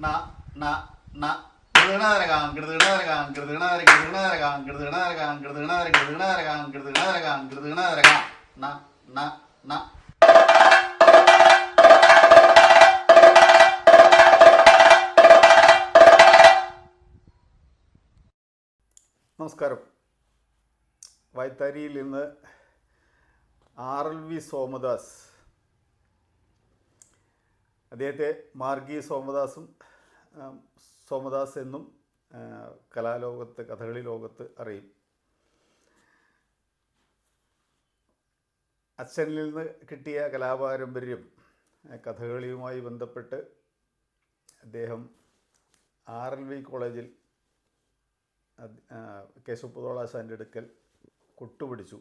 ന ന ന കൃതണരകാം കൃതണരകാം കൃതണര കൃതണരകാം കൃതണരകാം കൃതണര കൃതണരകാം കൃതണരകാം കൃതണരകാം ന ന ന. നമസ്കാരം. വൈത്താരിയിൽ നിന്ന് RLV സോമദാസ്, അദ്ദേഹത്തെ മാർഗി സോമദാസ് എന്നും കലാലോകത്ത്, കഥകളി ലോകത്ത് അറിയും. അച്ഛനിൽ നിന്ന് കിട്ടിയ കലാപാരമ്പര്യം, കഥകളിയുമായി ബന്ധപ്പെട്ട് അദ്ദേഹം RLV കോളേജിൽ കേശവപുതോളാശാൻ്റെ അടുക്കൽ കൊട്ടുപിടിച്ചു.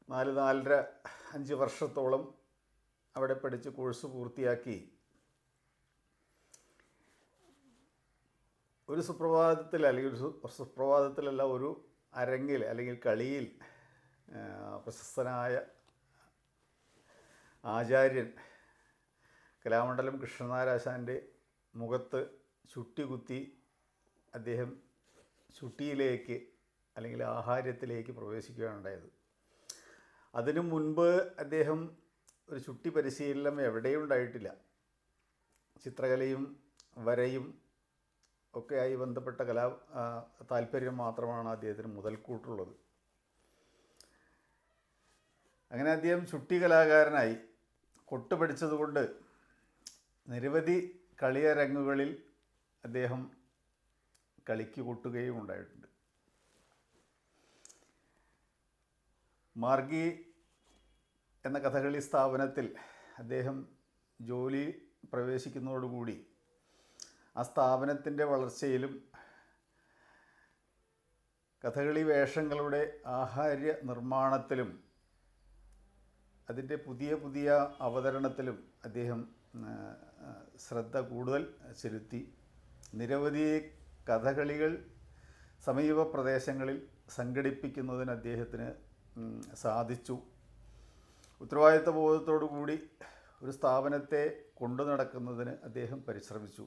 4-5 വർഷത്തോളം അവിടെ പഠിച്ച് കോഴ്സ് പൂർത്തിയാക്കി. ഒരു സുപ്രഭാതത്തിൽ, അല്ലെങ്കിൽ ഒരു സുപ്രഭാതത്തിലല്ല, ഒരു അരങ്ങിൽ അല്ലെങ്കിൽ കളിയിൽ പ്രശസ്തനായ ആചാര്യൻ കലാമണ്ഡലം കൃഷ്ണനാരാശാൻ്റെ മുഖത്ത് ചുട്ടി കുത്തി അദ്ദേഹം ചുട്ടിയിലേക്ക് അല്ലെങ്കിൽ ആഹാര്യത്തിലേക്ക് പ്രവേശിക്കുകയാണ് ഉണ്ടായത്. അതിനു മുൻപ് അദ്ദേഹം ഒരു ചുട്ടി പരിശീലനം എവിടെയും ഉണ്ടായിട്ടില്ല. ചിത്രകലയും വരയും ഒക്കെയായി ബന്ധപ്പെട്ട താല്പര്യം മാത്രമാണ് അദ്ദേഹത്തിന് മുതൽക്കൂട്ടുള്ളത്. അങ്ങനെ അദ്ദേഹം ചുട്ടി കലാകാരനായി. കൊട്ട് പഠിച്ചതുകൊണ്ട് നിരവധി കളിയരങ്ങുകളിൽ അദ്ദേഹം കളിക്ക് കൊട്ടുകയും ഉണ്ടായിട്ടുണ്ട്. മാർഗി എന്ന കഥകളി സ്ഥാപനത്തിൽ അദ്ദേഹം ജോലി പ്രവേശിക്കുന്നതോടുകൂടി ആ സ്ഥാപനത്തിൻ്റെ വളർച്ചയിലും കഥകളി വേഷങ്ങളുടെ ആഹാര്യ നിർമ്മാണത്തിലും അതിൻ്റെ പുതിയ പുതിയ അവതരണത്തിലും അദ്ദേഹം ശ്രദ്ധ കൂടുതൽ ചെലുത്തി. നിരവധി കഥകളികൾ സമീപ പ്രദേശങ്ങളിൽ സംഘടിപ്പിക്കുന്നതിന് അദ്ദേഹത്തിന് സാധിച്ചു. ഉത്തരവാദിത്ത ബോധത്തോടു കൂടി ഒരു സ്ഥാപനത്തെ കൊണ്ടു നടക്കുന്നതിന് അദ്ദേഹം പരിശ്രമിച്ചു.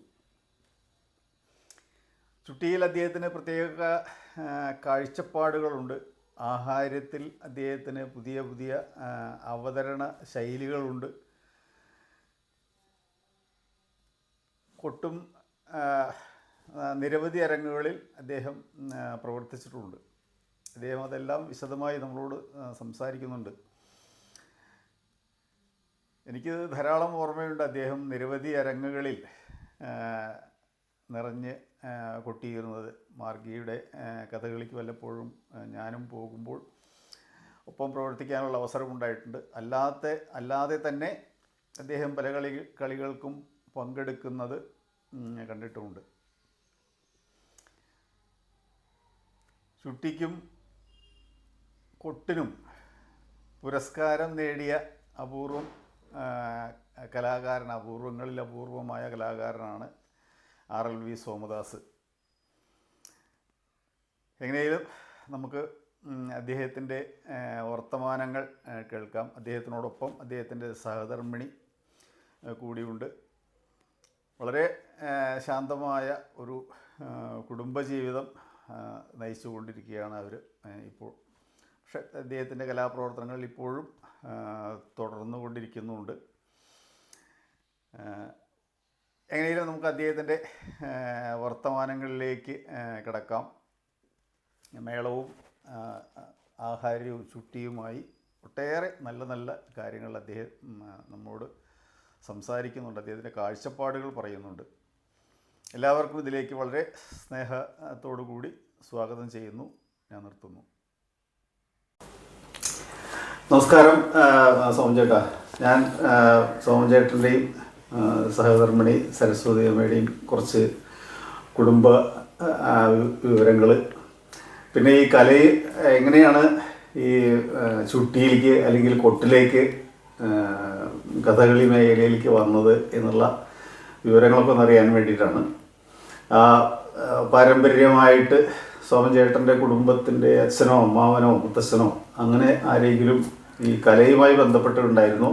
ചുട്ടിയിൽ അദ്ദേഹത്തിന് പ്രത്യേക കാഴ്ചപ്പാടുകളുണ്ട്. ആഹാര്യത്തിൽ അദ്ദേഹത്തിന് പുതിയ പുതിയ അവതരണ ശൈലികളുണ്ട്. കൊട്ടും നിരവധി അരങ്ങുകളിൽ അദ്ദേഹം പ്രവർത്തിച്ചിട്ടുണ്ട്. അദ്ദേഹം അതെല്ലാം വിശദമായി നമ്മളോട് സംസാരിക്കുന്നുണ്ട്. എനിക്ക് ധാരാളം ഓർമ്മയുണ്ട്. അദ്ദേഹം നിരവധി അരങ്ങുകളിൽ നിറഞ്ഞ് കൊട്ടിയിരുന്നത്. മാർഗിയുടെ കഥകളിക്ക് വല്ലപ്പോഴും ഞാനും പോകുമ്പോൾ ഒപ്പം പ്രവർത്തിക്കാനുള്ള അവസരമുണ്ടായിട്ടുണ്ട്. അല്ലാതെ തന്നെ അദ്ദേഹം പല കളികൾക്കും പങ്കെടുക്കുന്നത് കണ്ടിട്ടുമുണ്ട്. ചുട്ടിക്കും കൊട്ടിനും പുരസ്കാരം നേടിയ അപൂർവം കലാകാരൻ, അപൂർവങ്ങളിൽ അപൂർവമായ കലാകാരനാണ് RLV സോമദാസ്. എങ്ങനെയും നമുക്ക് അദ്ദേഹത്തിൻ്റെ വർത്തമാനങ്ങൾ കേൾക്കാം. അദ്ദേഹത്തിനോടൊപ്പം അദ്ദേഹത്തിൻ്റെ സഹധർമ്മിണി കൂടിയുണ്ട്. വളരെ ശാന്തമായ ഒരു കുടുംബജീവിതം നയിച്ചു കൊണ്ടിരിക്കുകയാണ് അവർ ഇപ്പോൾ. പക്ഷേ അദ്ദേഹത്തിൻ്റെ കലാപ്രവർത്തനങ്ങൾ ഇപ്പോഴും തുടർന്നു കൊണ്ടിരിക്കുന്നുണ്ട്. എങ്ങനെയും നമുക്ക് അദ്ദേഹത്തിൻ്റെ വർത്തമാനങ്ങളിലേക്ക് കിടക്കാം. മേളവും ആഹാര്യവും ചുട്ടിയുമായി ഒട്ടേറെ നല്ല നല്ല കാര്യങ്ങൾ അദ്ദേഹം നമ്മോട് സംസാരിക്കുന്നുണ്ട്. അദ്ദേഹത്തിൻ്റെ കാഴ്ചപ്പാടുകൾ പറയുന്നുണ്ട്. എല്ലാവർക്കും ഇതിലേക്ക് വളരെ സ്നേഹത്തോടു കൂടി സ്വാഗതം ചെയ്യുന്നു. ഞാൻ നിർത്തുന്നു. നമസ്കാരം സോമചേട്ടാ. ഞാൻ സോമചേട്ടൻ്റെയും സഹധർമ്മിണി സരസ്വതി അമ്മയുടെയും കുറച്ച് കുടുംബ വിവരങ്ങൾ, പിന്നെ ഈ കല എങ്ങനെയാണ് ഈ ചുട്ടിയിലേക്ക് അല്ലെങ്കിൽ കൊട്ടിലേക്ക് കഥകളി മേഖലയിലേക്ക് വന്നത് എന്നുള്ള വിവരങ്ങളൊക്കെ ഒന്ന് അറിയാൻ വേണ്ടിയിട്ടാണ്. പാരമ്പര്യമായിട്ട് സോമചേട്ടൻ്റെ കുടുംബത്തിൻ്റെ അച്ഛനോ അമ്മാവനോ മുത്തച്ഛനോ അങ്ങനെ ആരെങ്കിലും ഈ കലയുമായി ബന്ധപ്പെട്ടിട്ടുണ്ടായിരുന്നു?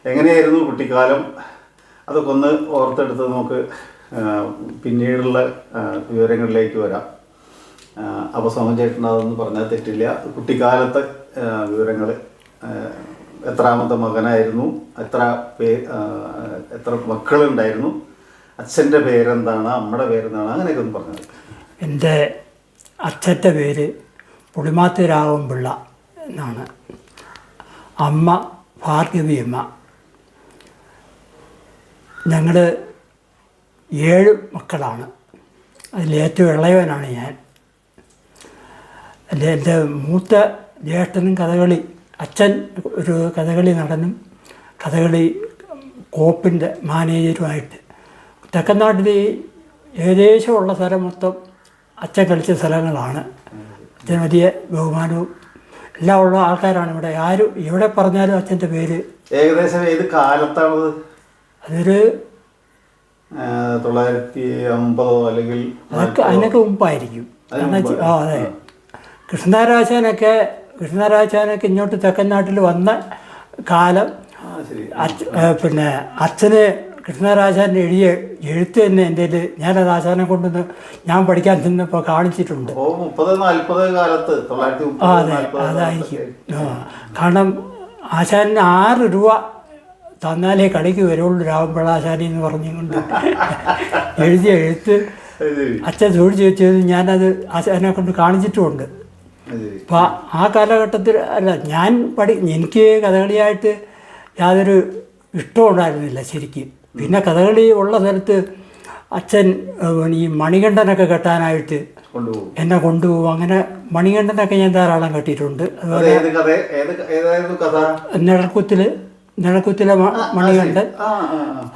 എങ്ങനെയായിരുന്നു കുട്ടിക്കാലം? അതൊക്കെ ഒന്ന് ഓർത്തെടുത്ത് നമുക്ക് പിന്നീടുള്ള വിവരങ്ങളിലേക്ക് വരാം. അപ്പോൾ സോമൻ ചേട്ടൻ അതൊന്നും പറഞ്ഞാൽ തെറ്റില്ല. കുട്ടിക്കാലത്തെ വിവരങ്ങൾ, എത്രാമത്തെ മകനായിരുന്നു, എത്ര മക്കളുണ്ടായിരുന്നു, അച്ഛൻ്റെ പേരെന്താണ്, അമ്മയുടെ പേരെന്താണ്, അങ്ങനെയൊക്കെ ഒന്ന് പറഞ്ഞത്. എൻ്റെ അച്ഛൻ്റെ പേര് പുളിമാത്ത് രാഘവൻപിള്ള എന്നാണ്. അമ്മ ഭാർഗവിയമ്മ. ഞങ്ങൾ 7 മക്കളാണ്. അതിലേറ്റവും ഇളയവനാണ് ഞാൻ. എൻ്റെ മൂത്ത ജ്യേഷ്ഠനും കഥകളി, അച്ഛൻ ഒരു കഥകളി നടനും കഥകളി കോപ്പിൻ്റെ മാനേജരുമായിട്ട് തെക്കനാട്ടിൽ ഏകദേശമുള്ള സ്ഥലം മൊത്തം അച്ഛൻ കളിച്ച സ്ഥലങ്ങളാണ്. അച്ഛൻ വലിയ ബഹുമാനവും എല്ലാം ഉള്ള ആൾക്കാരാണ് ഇവിടെ. ആരും എവിടെ പറഞ്ഞാലും അച്ഛൻ്റെ പേര്. ഏകദേശം ഏത് കാലത്താണത്? അതൊരു 950 അല്ലെങ്കിൽ അതിനൊക്കെ മുമ്പായിരിക്കും. അതെ, കൃഷ്ണരാജാനൊക്കെ ഇങ്ങോട്ട് തെക്കനാട്ടിൽ വന്ന കാലം. പിന്നെ അച്ഛന് കൃഷ്ണരാജാൻ എഴുതിയ എഴുത്ത് തന്നെ എൻ്റെ ഞാനത് ആശാനെ കൊണ്ടുവന്ന് ഞാൻ പഠിക്കാൻ ചെന്നപ്പോൾ കാണിച്ചിട്ടുണ്ട്. അതെ, അതായിരിക്കും. കാരണം ആശാനിന് 6 രൂപ തന്നാലേ കളിക്ക് വരുള്ളൂ രാമപിള്ള ആശാനി എന്ന് പറഞ്ഞുകൊണ്ട് എഴുതിയ എഴുത്ത് അച്ഛൻ സൂക്ഷിച്ച് വെച്ചത് ഞാനത് ആശാനെ കൊണ്ട് കാണിച്ചിട്ടുമുണ്ട്. അപ്പം ആ കാലഘട്ടത്തിൽ അല്ല ഞാൻ എനിക്ക് കഥകളിയായിട്ട് യാതൊരു ഇഷ്ടവും ഉണ്ടായിരുന്നില്ല ശരിക്കും. പിന്നെ കഥകളി ഉള്ള സ്ഥലത്ത് അച്ഛൻ ഈ മണികണ്ഠനൊക്കെ കെട്ടാനായിട്ട് എന്നെ കൊണ്ടുപോകും. അങ്ങനെ മണികണ്ഠനൊക്കെ ഞാൻ ധാരാളം കെട്ടിയിട്ടുണ്ട്. നിഴൽക്കുത്തിലെ മണികണ്ഠൻ,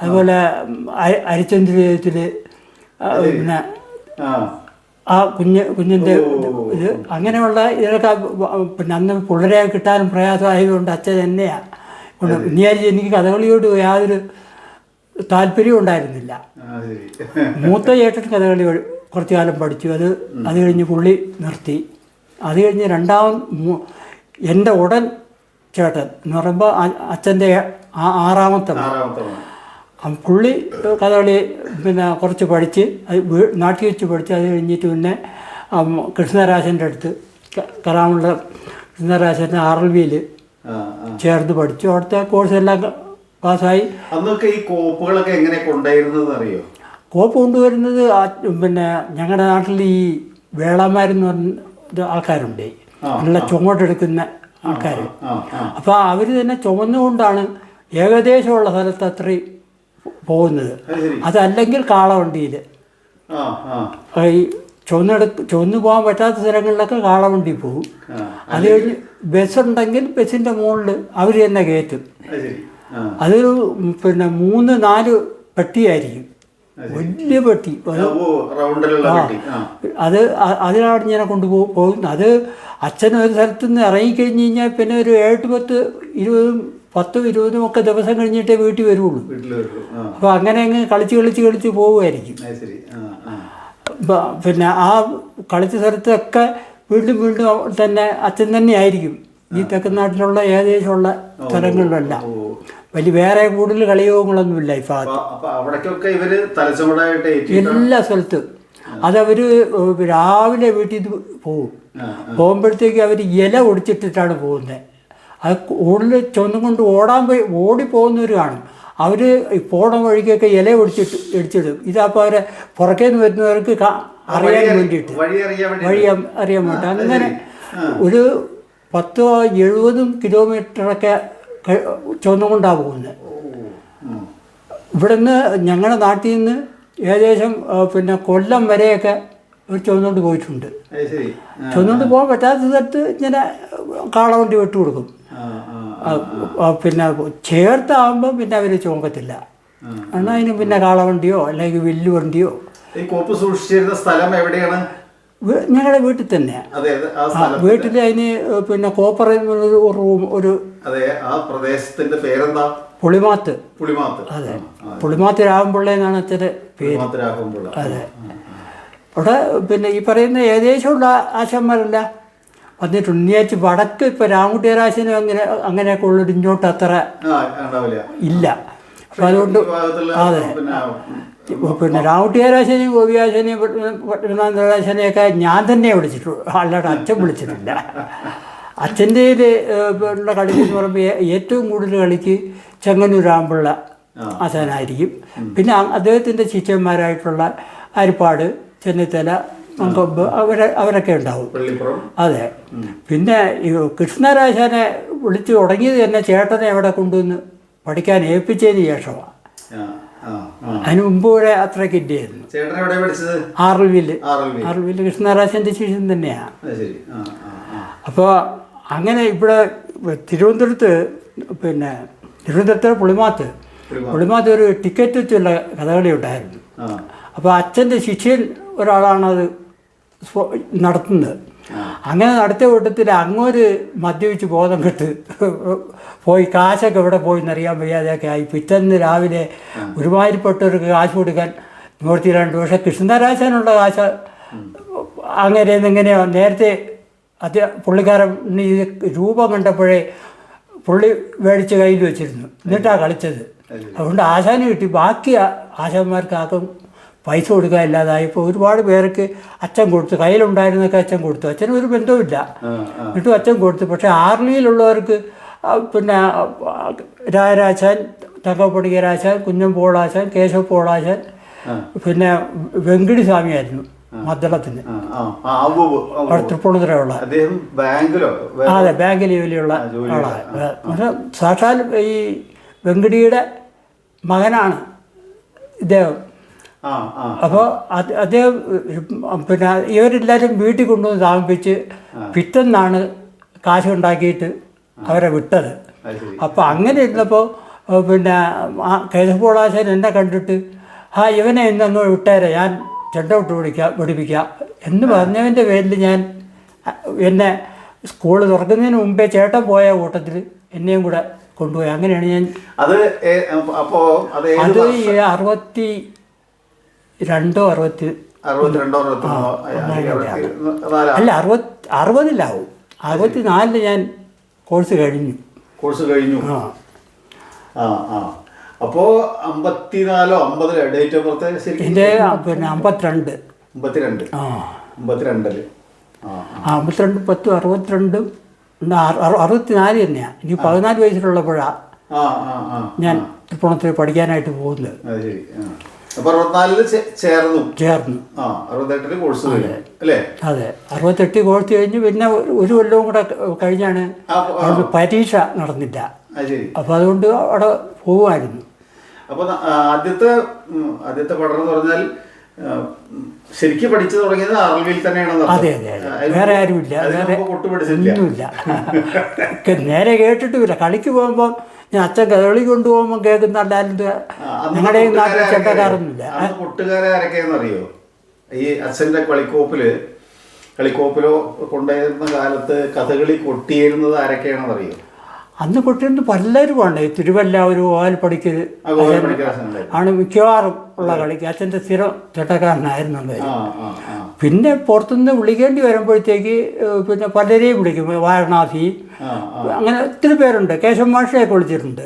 അതുപോലെ അരിച്ചന്ദ്രത്തിൽ പിന്നെ ആ കുഞ്ഞിൻ്റെ ഇത്, അങ്ങനെയുള്ള ഇതൊക്കെ പിന്നെ അന്ന് പിള്ളേരെ കിട്ടാനും പ്രയാസമായതുകൊണ്ട് അച്ഛൻ തന്നെയാണ് കൊണ്ട്. ഇനിയാലും എനിക്ക് കഥകളിയോട് യാതൊരു താല്പര്യവും ഉണ്ടായിരുന്നില്ല. മൂത്ത ചേട്ടൻ കഥകളി കുറച്ചു കാലം പഠിച്ചു. അത് കഴിഞ്ഞ് പുള്ളി നിർത്തി. അത് കഴിഞ്ഞ് എൻ്റെ ഉടൻ ചേട്ടൻ എന്ന് പറയുമ്പോൾ അച്ഛൻ്റെ 6ാമത്തെ പുള്ളി കഥകളി പിന്നെ കുറച്ച് പഠിച്ച് അത് നാട്ടിൽ വെച്ച് പഠിച്ച്. അത് കഴിഞ്ഞിട്ട് പിന്നെ കൃഷ്ണരാജൻ്റെ അടുത്ത് കലാമുള്ള കൃഷ്ണരാജൻ്റെ RLVയിൽ ചേർന്ന് പഠിച്ചു. അവിടുത്തെ കോഴ്സെല്ലാം പാസ്സായി. അന്നൊക്കെ ഈ കോപ്പുകളൊക്കെ എങ്ങനെ കൊണ്ടുവരുന്നത് അറിയോ? കോപ്പ് കൊണ്ടുവരുന്നത് പിന്നെ ഞങ്ങളുടെ നാട്ടിൽ ഈ വേളന്മാരെന്ന് പറഞ്ഞ ആൾക്കാരുണ്ട്, നല്ല ചുമട്ടെടുക്കുന്ന ആൾക്കാർ. അപ്പോൾ അവർ തന്നെ ചുമന്നുകൊണ്ടാണ് ഏകദേശമുള്ള സ്ഥലത്ത് അത്രയും പോകുന്നത്. അതല്ലെങ്കിൽ കാളവണ്ടിയിൽ ഈ ചുവന്ന് പോകാൻ പറ്റാത്ത സ്ഥലങ്ങളിലൊക്കെ കാളവണ്ടി പോകും. അത് കഴിഞ്ഞ് ബസ്സുണ്ടെങ്കിൽ ബസ്സിൻ്റെ മുകളിൽ അവർ തന്നെ കയറ്റും. അത് പിന്നെ 3-4 പെട്ടിയായിരിക്കും, വലിയ പെട്ടി. അതിലാണ് ഞാൻ കൊണ്ടുപോകുന്നത്. അത് അച്ഛൻ ഒരു സ്ഥലത്ത് നിന്ന് ഇറങ്ങിക്കഴിഞ്ഞ് കഴിഞ്ഞാൽ പിന്നെ ഒരു 10-20 ഒക്കെ ദിവസം കഴിഞ്ഞിട്ടേ വീട്ടിൽ വരുള്ളൂ. അപ്പോൾ അങ്ങനെ അങ്ങ് കളിച്ച് പോവുമായിരിക്കും. പിന്നെ ആ കളിച്ച സ്ഥലത്തൊക്കെ വീണ്ടും തന്നെ അച്ഛൻ തന്നെ ആയിരിക്കും. ഈ തെക്കനാട്ടിലുള്ള ഏകദേശമുള്ള സ്ഥലങ്ങളിലെല്ലാം വലിയ വേറെ കൂടുതൽ കളിയോഗങ്ങളൊന്നുമില്ല ഈ ഭാഗത്ത്. എല്ലാ സ്ഥലത്തും അതവർ രാവിലെ വീട്ടിൽ നിന്ന് പോകുമ്പോഴത്തേക്ക് അവർ ഇല ഒടിച്ചിട്ടിട്ടാണ് പോകുന്നത്. അത് കൂടുതൽ ചൊന്നും കൊണ്ട് ഓടിപ്പോകുന്നവർ കാണും. അവർ പോണ വഴിക്കൊക്കെ ഇല ഇടിച്ചിടും. ഇതപ്പോൾ അവരെ പുറക്കേന്ന് വരുന്നവർക്ക് അറിയാൻ വേണ്ടിയിട്ട്, വഴി അറിയാൻ വേണ്ടി. അങ്ങനെ ഒരു 10-70 കിലോമീറ്ററൊക്കെ ചുവന്നുകൊണ്ടാണ് പോകുന്നത്. ഇവിടുന്ന് ഞങ്ങളുടെ നാട്ടിൽ നിന്ന് ഏകദേശം പിന്നെ കൊല്ലം വരെയൊക്കെ ഒരു ചുവന്നുകൊണ്ട് പോയിട്ടുണ്ട്. ചുവന്നുകൊണ്ട് പോകാൻ പറ്റാത്ത സ്ഥലത്ത് ഇങ്ങനെ കാളവണ്ടി വിട്ടു കൊടുക്കും. പിന്നെ ചേർത്താകുമ്പോൾ പിന്നെ അവർ ചുമക്കത്തില്ല. എന്നാൽ അതിന് പിന്നെ കാളവണ്ടിയോ അല്ലെങ്കിൽ വില്ലുവണ്ടിയോ. സ്ഥലം എവിടെയാണ്? ഞങ്ങളുടെ വീട്ടിൽ തന്നെ. വീട്ടിൽ അതിന് പിന്നെ കോപ്പർ ഒരു പ്രദേശത്തിന്റെ പേരെന്താ? പുളിമാത്ത്. അതെ, പുളിമാത്ത് രാഘവൻപിള്ള എന്നാണ് അച്ഛൻ്റെ പേര്. അതെ. അവിടെ പിന്നെ ഈ പറയുന്ന ഏകദേശമുള്ള ആശാന്മാരല്ല വന്നിട്ടുണ്ട്. ഉണ്ണിയാച്ച് വടക്ക് ഇപ്പോൾ രാമകുട്ടിയരാശനും അങ്ങനെയൊക്കെ ഉള്ളൊരു ഇങ്ങോട്ട് അത്ര ഇല്ല. അപ്പം അതുകൊണ്ട് അതെ പിന്നെ രാവുട്ടിയാരാശനെയും ഗോപിയാശനെയും പത്മനാഭരാശനെയൊക്കെ ഞാൻ തന്നെ വിളിച്ചിട്ടുള്ളൂ, അല്ലാതെ അച്ഛൻ വിളിച്ചിട്ടില്ല. അച്ഛൻ്റെ ഉള്ള കളിക്ക് എന്ന് പറയുമ്പോൾ ഏറ്റവും കൂടുതൽ കളിക്ക് ചെങ്ങന്നൂർ രാമപിള്ള ആശാനായിരിക്കും. പിന്നെ അദ്ദേഹത്തിൻ്റെ ശിഷ്യന്മാരായിട്ടുള്ള അരിപ്പാട്, ചെന്നിത്തല, മങ്കൊമ്പ് അവരൊക്കെ ഉണ്ടാവും. അതെ. പിന്നെ ഈ കൃഷ്ണരാശാനെ വിളിച്ചു തുടങ്ങിയത് തന്നെ ചേട്ടനെ അവിടെ കൊണ്ടുവന്ന് പഠിക്കാൻ ഏൽപ്പിച്ചതിന് ശേഷമാണ്. അതിന് മുമ്പ് വരെ അത്രയ്ക്ക് ഇല്ലായിരുന്നു. ആർവില് കൃഷ്ണരാശൻ്റെ ശിഷ്യൻ തന്നെയാണ്. അപ്പോൾ അങ്ങനെ ഇവിടെ തിരുവനന്തപുരത്ത് പിന്നെ തിരുവനന്തപുരത്തെ പുളിമാത്ത് ഒരു ടിക്കറ്റ് വെച്ചുള്ള കഥകളി ഉണ്ടായിരുന്നു. അപ്പോൾ അച്ഛൻ്റെ ശിഷ്യൻ ഒരാളാണത് നടത്തുന്നത്. അങ്ങനെ നടത്തിയ കൂട്ടത്തിൽ അങ്ങോട്ട് മദ്യപിച്ച് ബോധം കെട്ട് പോയി കാശൊക്കെ എവിടെ പോയി എന്നറിയാൻ വയ്യാതെയൊക്കെ ആയി. പിറ്റേന്ന് രാവിലെ ഒരുമാതിരിപ്പെട്ടവർക്ക് കാശ് കൊടുക്കാൻ നിവർത്തിയില്ലാണ്ട്. പക്ഷേ കൃഷ്ണരാശാനുള്ള കാശ് എങ്ങനെയോ നേരത്തെ പുള്ളിക്കാരൻ ഈ രൂപം കണ്ടപ്പോഴേ പുള്ളി മേടിച്ച് കയ്യിൽ വെച്ചിരുന്നു, എന്നിട്ടാണ് കളിച്ചത്. അതുകൊണ്ട് ആശാന് കിട്ടി. ബാക്കി ആശാന്മാർക്ക് ആർക്കും പൈസ കൊടുക്കാൻ ഇല്ലാതായപ്പോൾ ഒരുപാട് പേർക്ക് അച്ഛൻ കൊടുത്തു. കയ്യിലുണ്ടായിരുന്നൊക്കെ അച്ഛൻ കൊടുത്തു. അച്ഛന് ഒരു ബന്ധവുമില്ല, എന്നിട്ടും അച്ഛൻ കൊടുത്തു. പക്ഷേ ആർലിയിലുള്ളവർക്ക് പിന്നെ രാജരാശാൻ, തങ്കപ്പണിക്കരാശാൻ, കുഞ്ഞമ്പോളാശാൻ, കേശവപ്പോളാശാൻ, പിന്നെ വെങ്കിടി സ്വാമിയായിരുന്നു മദ്ദളത്തിന് തൃപ്പൂണിത്തുറയുള്ള. അതെ, ബാങ്ക് ലെവലിലുള്ള ആളാണ്. പക്ഷേ സാക്ഷാൽ ഈ വെങ്കിടിയുടെ മകനാണ് ഇദ്ദേഹം. അപ്പോൾ അദ്ദേഹം പിന്നെ ഇവരെല്ലാവരും വീട്ടിൽ കൊണ്ടുവന്ന് താമസിപ്പിച്ച് പിറ്റെന്നാണ് കാശ് ഉണ്ടാക്കിയിട്ട് അവരെ വിട്ടത്. അപ്പോൾ അങ്ങനെ ഇരുന്നപ്പോൾ പിന്നെ കേശവപ്പോളാശാൻ എന്നെ കണ്ടിട്ട് ഇവനെ ഇന്നങ്ങ് വിട്ടേരെ, ഞാൻ ചെണ്ട വിട്ട് പഠിപ്പിക്കാം എന്ന് പറഞ്ഞതിൻ്റെ പേരിൽ എന്നെ സ്കൂൾ തുറക്കുന്നതിന് മുമ്പേ ചേട്ടൻ പോയ കൂട്ടത്തിൽ എന്നെയും കൂടെ കൊണ്ടുപോയി. അങ്ങനെയാണ് ഞാൻ അത് 60-ലാവും. 64 ഞാൻ കോഴ്സ് കഴിഞ്ഞു. അപ്പോൾ 54 50 ഡേറ്റ് ഓഫ് ബർത്ത് എൻ്റെ പിന്നെ 52. 52 10 62 64 തന്നെയാണ്. ഇനി 14 വയസ്സിലുള്ളപ്പോഴാണ് ഞാൻ തൃപ്പൂണിത്തുറ പഠിക്കാനായിട്ട് പോകുന്നത്. ചേർന്നു. 68 കോഴ്സ് അല്ലേ? അതെ, 68 കോഴ്സ് കഴിഞ്ഞ് പിന്നെ ഒരു കൊല്ലവും കൂടെ കഴിഞ്ഞാണ് പരീക്ഷ നടന്നില്ല. അപ്പോൾ അതുകൊണ്ട് അവിടെ പോവുമായിരുന്നു. അപ്പോൾ ആദ്യത്തെ പഠനം എന്ന് പറഞ്ഞാൽ ശരിക്കും പഠിച്ചു തുടങ്ങിയത് ആർവിയിൽ തന്നെയാണ്. അതെ, വേറെ ആരുമില്ല, വേറെ ഒന്നുമില്ല. നേരെ കേട്ടിട്ടുമില്ല. കളിക്ക് പോകുമ്പോൾ ഞാൻ അച്ഛൻ കഥകളി കൊണ്ടുപോകുമ്പോൾ കേൾക്കുന്നല്ലാണ്ട് ഞങ്ങളുടെ നാട്ടിൽ ചെണ്ടക്കാരൊന്നുമില്ല. കൂട്ടുകാരെ ആരൊക്കെയെന്ന് അറിയോ? ഈ അച്ഛൻ്റെ കളിക്കോപ്പിലോ കൊണ്ടുപോയിരുന്ന കാലത്ത് കഥകളി കൊട്ടിയിരുന്നത് ആരൊക്കെയാണെന്ന് അറിയോ? അന്ന് കൊട്ടിരുന്നത് പലരുമാണ്. തിരുവല്ല ഒരു ഓലപ്പടിക്കൽ ആണ് മിക്കവാറും ഉള്ള കളിക്ക്. അച്ഛൻ്റെ സ്ഥിരം ചെണ്ടക്കാരനായിരുന്നു. പിന്നെ പുറത്തുനിന്ന് വിളിക്കേണ്ടി വരുമ്പോഴത്തേക്ക് പിന്നെ പലരെയും വിളിക്കും. വാരണാസി, അങ്ങനെ ഒത്തിരി പേരുണ്ട്. കേശവ മാഷയൊക്കെ വിളിച്ചിട്ടുണ്ട്.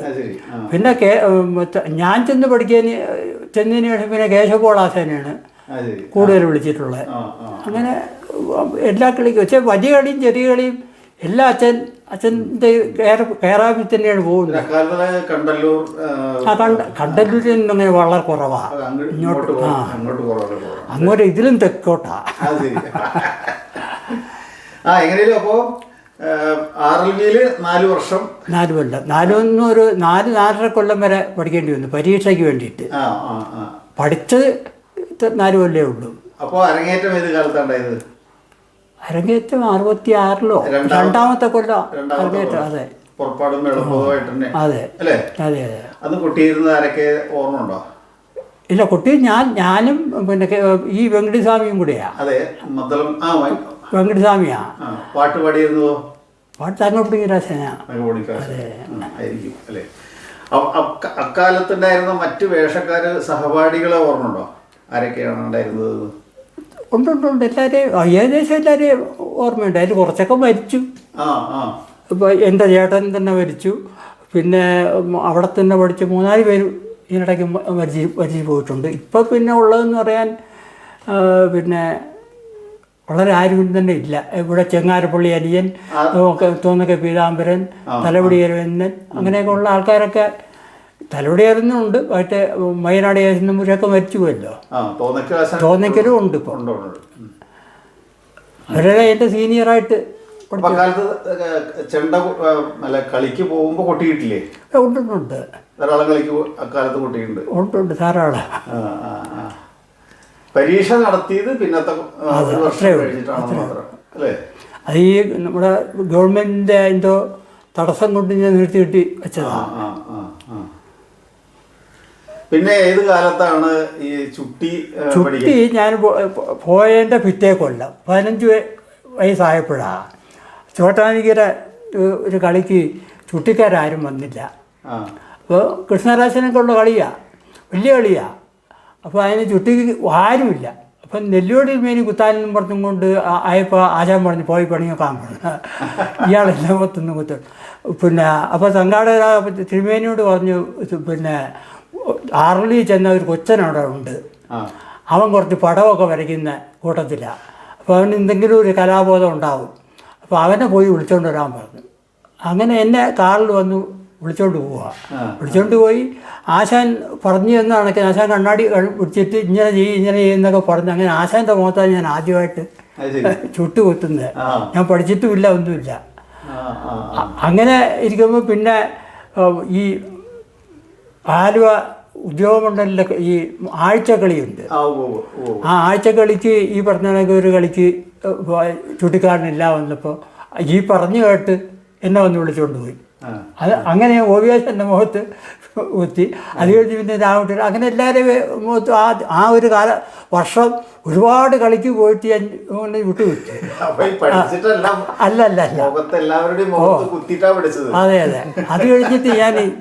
പിന്നെ ഞാൻ ചെന്നതിന് ശേഷം പിന്നെ കേശവപോളാശാനെയാണ് കൂടുതൽ വിളിച്ചിട്ടുള്ളത്. അങ്ങനെ എല്ലാ കളിക്കും പക്ഷേ വലിയ കളിയും ചെറിയ കളിയും എല്ലാ അച്ഛൻ്റെ കേറാമിൽ തന്നെയാണ് പോകുന്നത്. കണ്ടല്ലൂരിൽ നിന്നങ്ങനെ വളരെ കുറവാണ്. ഇങ്ങോട്ട് അങ്ങോട്ട് ഇതിലും തെക്കോട്ടാ. എങ്ങനെയും അപ്പോൾ 4 വർഷം 4 കൊല്ലം 4-4.5 കൊല്ലം വരെ പഠിക്കേണ്ടി വന്നു പരീക്ഷയ്ക്ക് വേണ്ടിയിട്ട്. പഠിച്ചത് 4 കൊല്ലമേ ഉള്ളൂ. അപ്പോൾ അരങ്ങേറ്റം ഏത് കാലത്താണ്ടായത്? അരങ്ങേറ്റം 66-ലോ 2ാമത്തെ കൊല്ലം അരങ്ങേറ്റം. അതെ, അതെ അതെ അതെ. അത് കൊട്ടിയിരുന്ന ആരൊക്കെ ഓർമ്മയുണ്ടോ? ഇല്ല, കൊട്ടി ഞാനും പിന്നെ ഈ വെങ്കടിസ്വാമിയും കൂടെയാണ്. അതെ, വെങ്കടിസ്വാമിയാ. പാട്ട് പാടിയിരുന്നോ? പാട്ട് തങ്കപ്പണിക്കരാശന. അല്ലേ? അക്കാലത്തുണ്ടായിരുന്ന മറ്റു വേഷക്കാര് സഹപാഠികളെ ഓർമ്മയുണ്ടോ? ആരൊക്കെയാണ് ഉണ്ടായിരുന്നത്? ഉണ്ട്. ഏകദേശം എല്ലാവരെയും ഓർമ്മയുണ്ട്. അതിൽ കുറച്ചൊക്കെ മരിച്ചു. ഇപ്പോൾ എൻ്റെ ചേട്ടൻ തന്നെ മരിച്ചു. പിന്നെ അവിടെ തന്നെ പഠിച്ച 3-4 പേര് ഇതിനിടയ്ക്ക് മരിച്ചു പോയിട്ടുണ്ട്. ഇപ്പോൾ പിന്നെ ഉള്ളതെന്ന് പറയാൻ പിന്നെ വളരെ ആരും തന്നെ ഇല്ല. ഇവിടെ ചെങ്ങാരപ്പള്ളി അരിയൻ, തോന്നൊക്കെ പീതാംബരൻ, തലവടി അരവിന്ദൻ, അങ്ങനെയൊക്കെ ഉള്ള ആൾക്കാരൊക്കെ തലവടി അരവിന്ദനുണ്ട്. മറ്റേ മൈനാടി യേശുനമ്പൂരൊക്കെ മരിച്ചു പോയല്ലോ. തോന്നയ്ക്കലും ഉണ്ട് ഇപ്പോൾ. അവരുടെ എൻ്റെ സീനിയറായിട്ട് ചെണ്ട കളിക്ക് പോകുമ്പോ കൊട്ടിയിട്ടില്ലേ? ഉണ്ട് ഉണ്ട് ധാരാളം. പരീക്ഷ നടത്തിയത് പിന്നത്തെ അല്ലേ? അത് ഈ നമ്മുടെ ഗവൺമെന്റിന്റെ എന്തോ തടസ്സം കൊണ്ട് ഞാൻ നിർത്തി വെച്ചതാണ്. പിന്നെ ഏത് കാലത്താണ് ഈ ചുട്ടി? ഞാൻ പോയതിൻ്റെ പിറ്റേ കൊല്ലം 15 വയസ്സായപ്പോഴാണ് ചോട്ടാനിക്കര ഒരു കളിക്ക് ചുട്ടിക്കാരും വന്നില്ല. അപ്പോൾ കൃഷ്ണരാജനൊക്കെ ഉള്ള കളിയാണ്, വലിയ കളിയാണ്. അപ്പോൾ അതിന് ചുട്ടിക്ക് ആരുമില്ല. അപ്പം നെല്ലുവടി മേനി കുത്താനെന്നും പറഞ്ഞും കൊണ്ട് ആയപ്പോൾ ആശാൻ പറഞ്ഞു പോയി പണിയൊക്കാൻ പറഞ്ഞു. ഇയാളെല്ലാം കൊത്തുന്നു കുത്തും. പിന്നെ അപ്പോൾ സംഘാടക തിരുമേനിയോട് പറഞ്ഞു, പിന്നെ ആർലി ചെന്ന ഒരു കൊച്ചനവിടെ ഉണ്ട്, അവൻ കുറച്ച് പടമൊക്കെ വരയ്ക്കുന്ന കൂട്ടത്തിലാണ്. അപ്പോൾ അവന് എന്തെങ്കിലും ഒരു കലാബോധം ഉണ്ടാവും. അപ്പോൾ അവനെ പോയി വിളിച്ചുകൊണ്ട് വരാൻ പറഞ്ഞു. അങ്ങനെ എന്നെ കാറിൽ വന്ന് വിളിച്ചോണ്ട് പോവുക. വിളിച്ചോണ്ട് പോയി ആശാൻ പറഞ്ഞു എന്ന കണക്കിന് ആശാൻ കണ്ണാടി പിടിച്ചിട്ട് ഇങ്ങനെ ചെയ്യുന്നൊക്കെ പറഞ്ഞു. അങ്ങനെ ആശാൻ്റെ മുഖത്താണ് ഞാൻ ആദ്യമായിട്ട് ചുട്ട് കുത്തുന്നത്. ഞാൻ പഠിച്ചിട്ടുമില്ല, ഒന്നുമില്ല. അങ്ങനെ ഇരിക്കുമ്പോൾ പിന്നെ ഈ ആലുവ ഉദ്യോഗമണ്ഡലിലൊക്കെ ഈ ആഴ്ചക്കളിയുണ്ട്. ആ ആഴ്ചക്കളിക്ക് ഈ പറഞ്ഞ കണക്ക് ഒരു കളിക്ക് ചുട്ടിക്കാരനില്ല വന്നപ്പോൾ ഈ പറഞ്ഞു കേട്ട് എന്നെ വന്ന് വിളിച്ചുകൊണ്ട് പോയി. അത് അങ്ങനെ OVS എൻ്റെ മുഖത്ത് കുത്തി. അത് കഴിഞ്ഞ് പിന്നെ രാവിലെ അങ്ങനെ എല്ലാവരും മുഖത്ത് ആ ഒരു വർഷം ഒരുപാട് കളിക്ക് പോയിട്ട് ഞാൻ വിട്ടുവിട്ടു. അല്ല അതെ. അത് കഴിഞ്ഞിട്ട്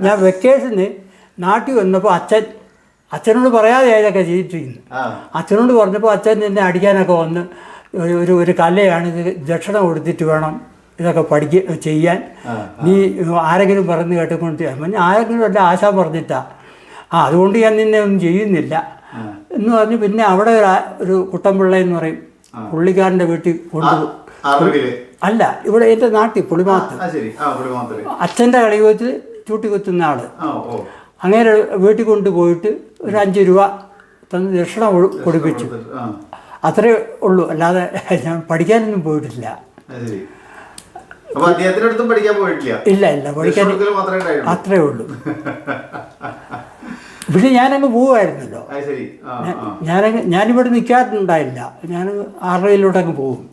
ഞാൻ വെക്കേഷന് നാട്ടിൽ വന്നപ്പോൾ അച്ഛനോട് പറയാതെ ഇതൊക്കെ ചെയ്തിട്ടിരിക്കുന്നു. അച്ഛനോട് പറഞ്ഞപ്പോൾ അച്ഛൻ എന്നെ അടിക്കാനൊക്കെ വന്ന് ഒരു കലയാണ്, ഇത് ദക്ഷിണ കൊടുത്തിട്ട് വേണം ഇതൊക്കെ ചെയ്യാൻ. നീ ആരെങ്കിലും പറഞ്ഞ് കേട്ടുകൊണ്ട് ആരെങ്കിലും അല്ല ആശാൻ പറഞ്ഞിട്ടാ. അതുകൊണ്ട് ഞാൻ നിന്നെ ഒന്നും ചെയ്യുന്നില്ല എന്ന് പറഞ്ഞ് പിന്നെ അവിടെ ഒരു കുട്ടൻപിള്ള എന്ന് പറയും, പുള്ളിക്കാരൻ്റെ വീട്ടിൽ അല്ല ഇവിടെ എൻ്റെ നാട്ടിൽ പുളിമാത്ത് അച്ഛൻ്റെ കളിവത്തിൽ ചൂട്ടിക്കുത്തുന്ന ആള്. അങ്ങനെ വീട്ടിൽ കൊണ്ടുപോയിട്ട് ഒരു 5 രൂപ തന്ന് ദക്ഷിണ കൊടുപ്പിച്ചു. അത്രേ ഉള്ളൂ, അല്ലാതെ ഞാൻ പഠിക്കാനൊന്നും പോയിട്ടില്ല. ഇല്ല പഠിക്കാൻ അത്രേ ഉള്ളൂ. പക്ഷെ ഞാനങ്ങ് പോവുമായിരുന്നല്ലോ. ഞാനിവിടെ നിൽക്കാറുണ്ടായില്ല, ഞാൻ ആറയിലോട്ടങ്ങ് പോകും.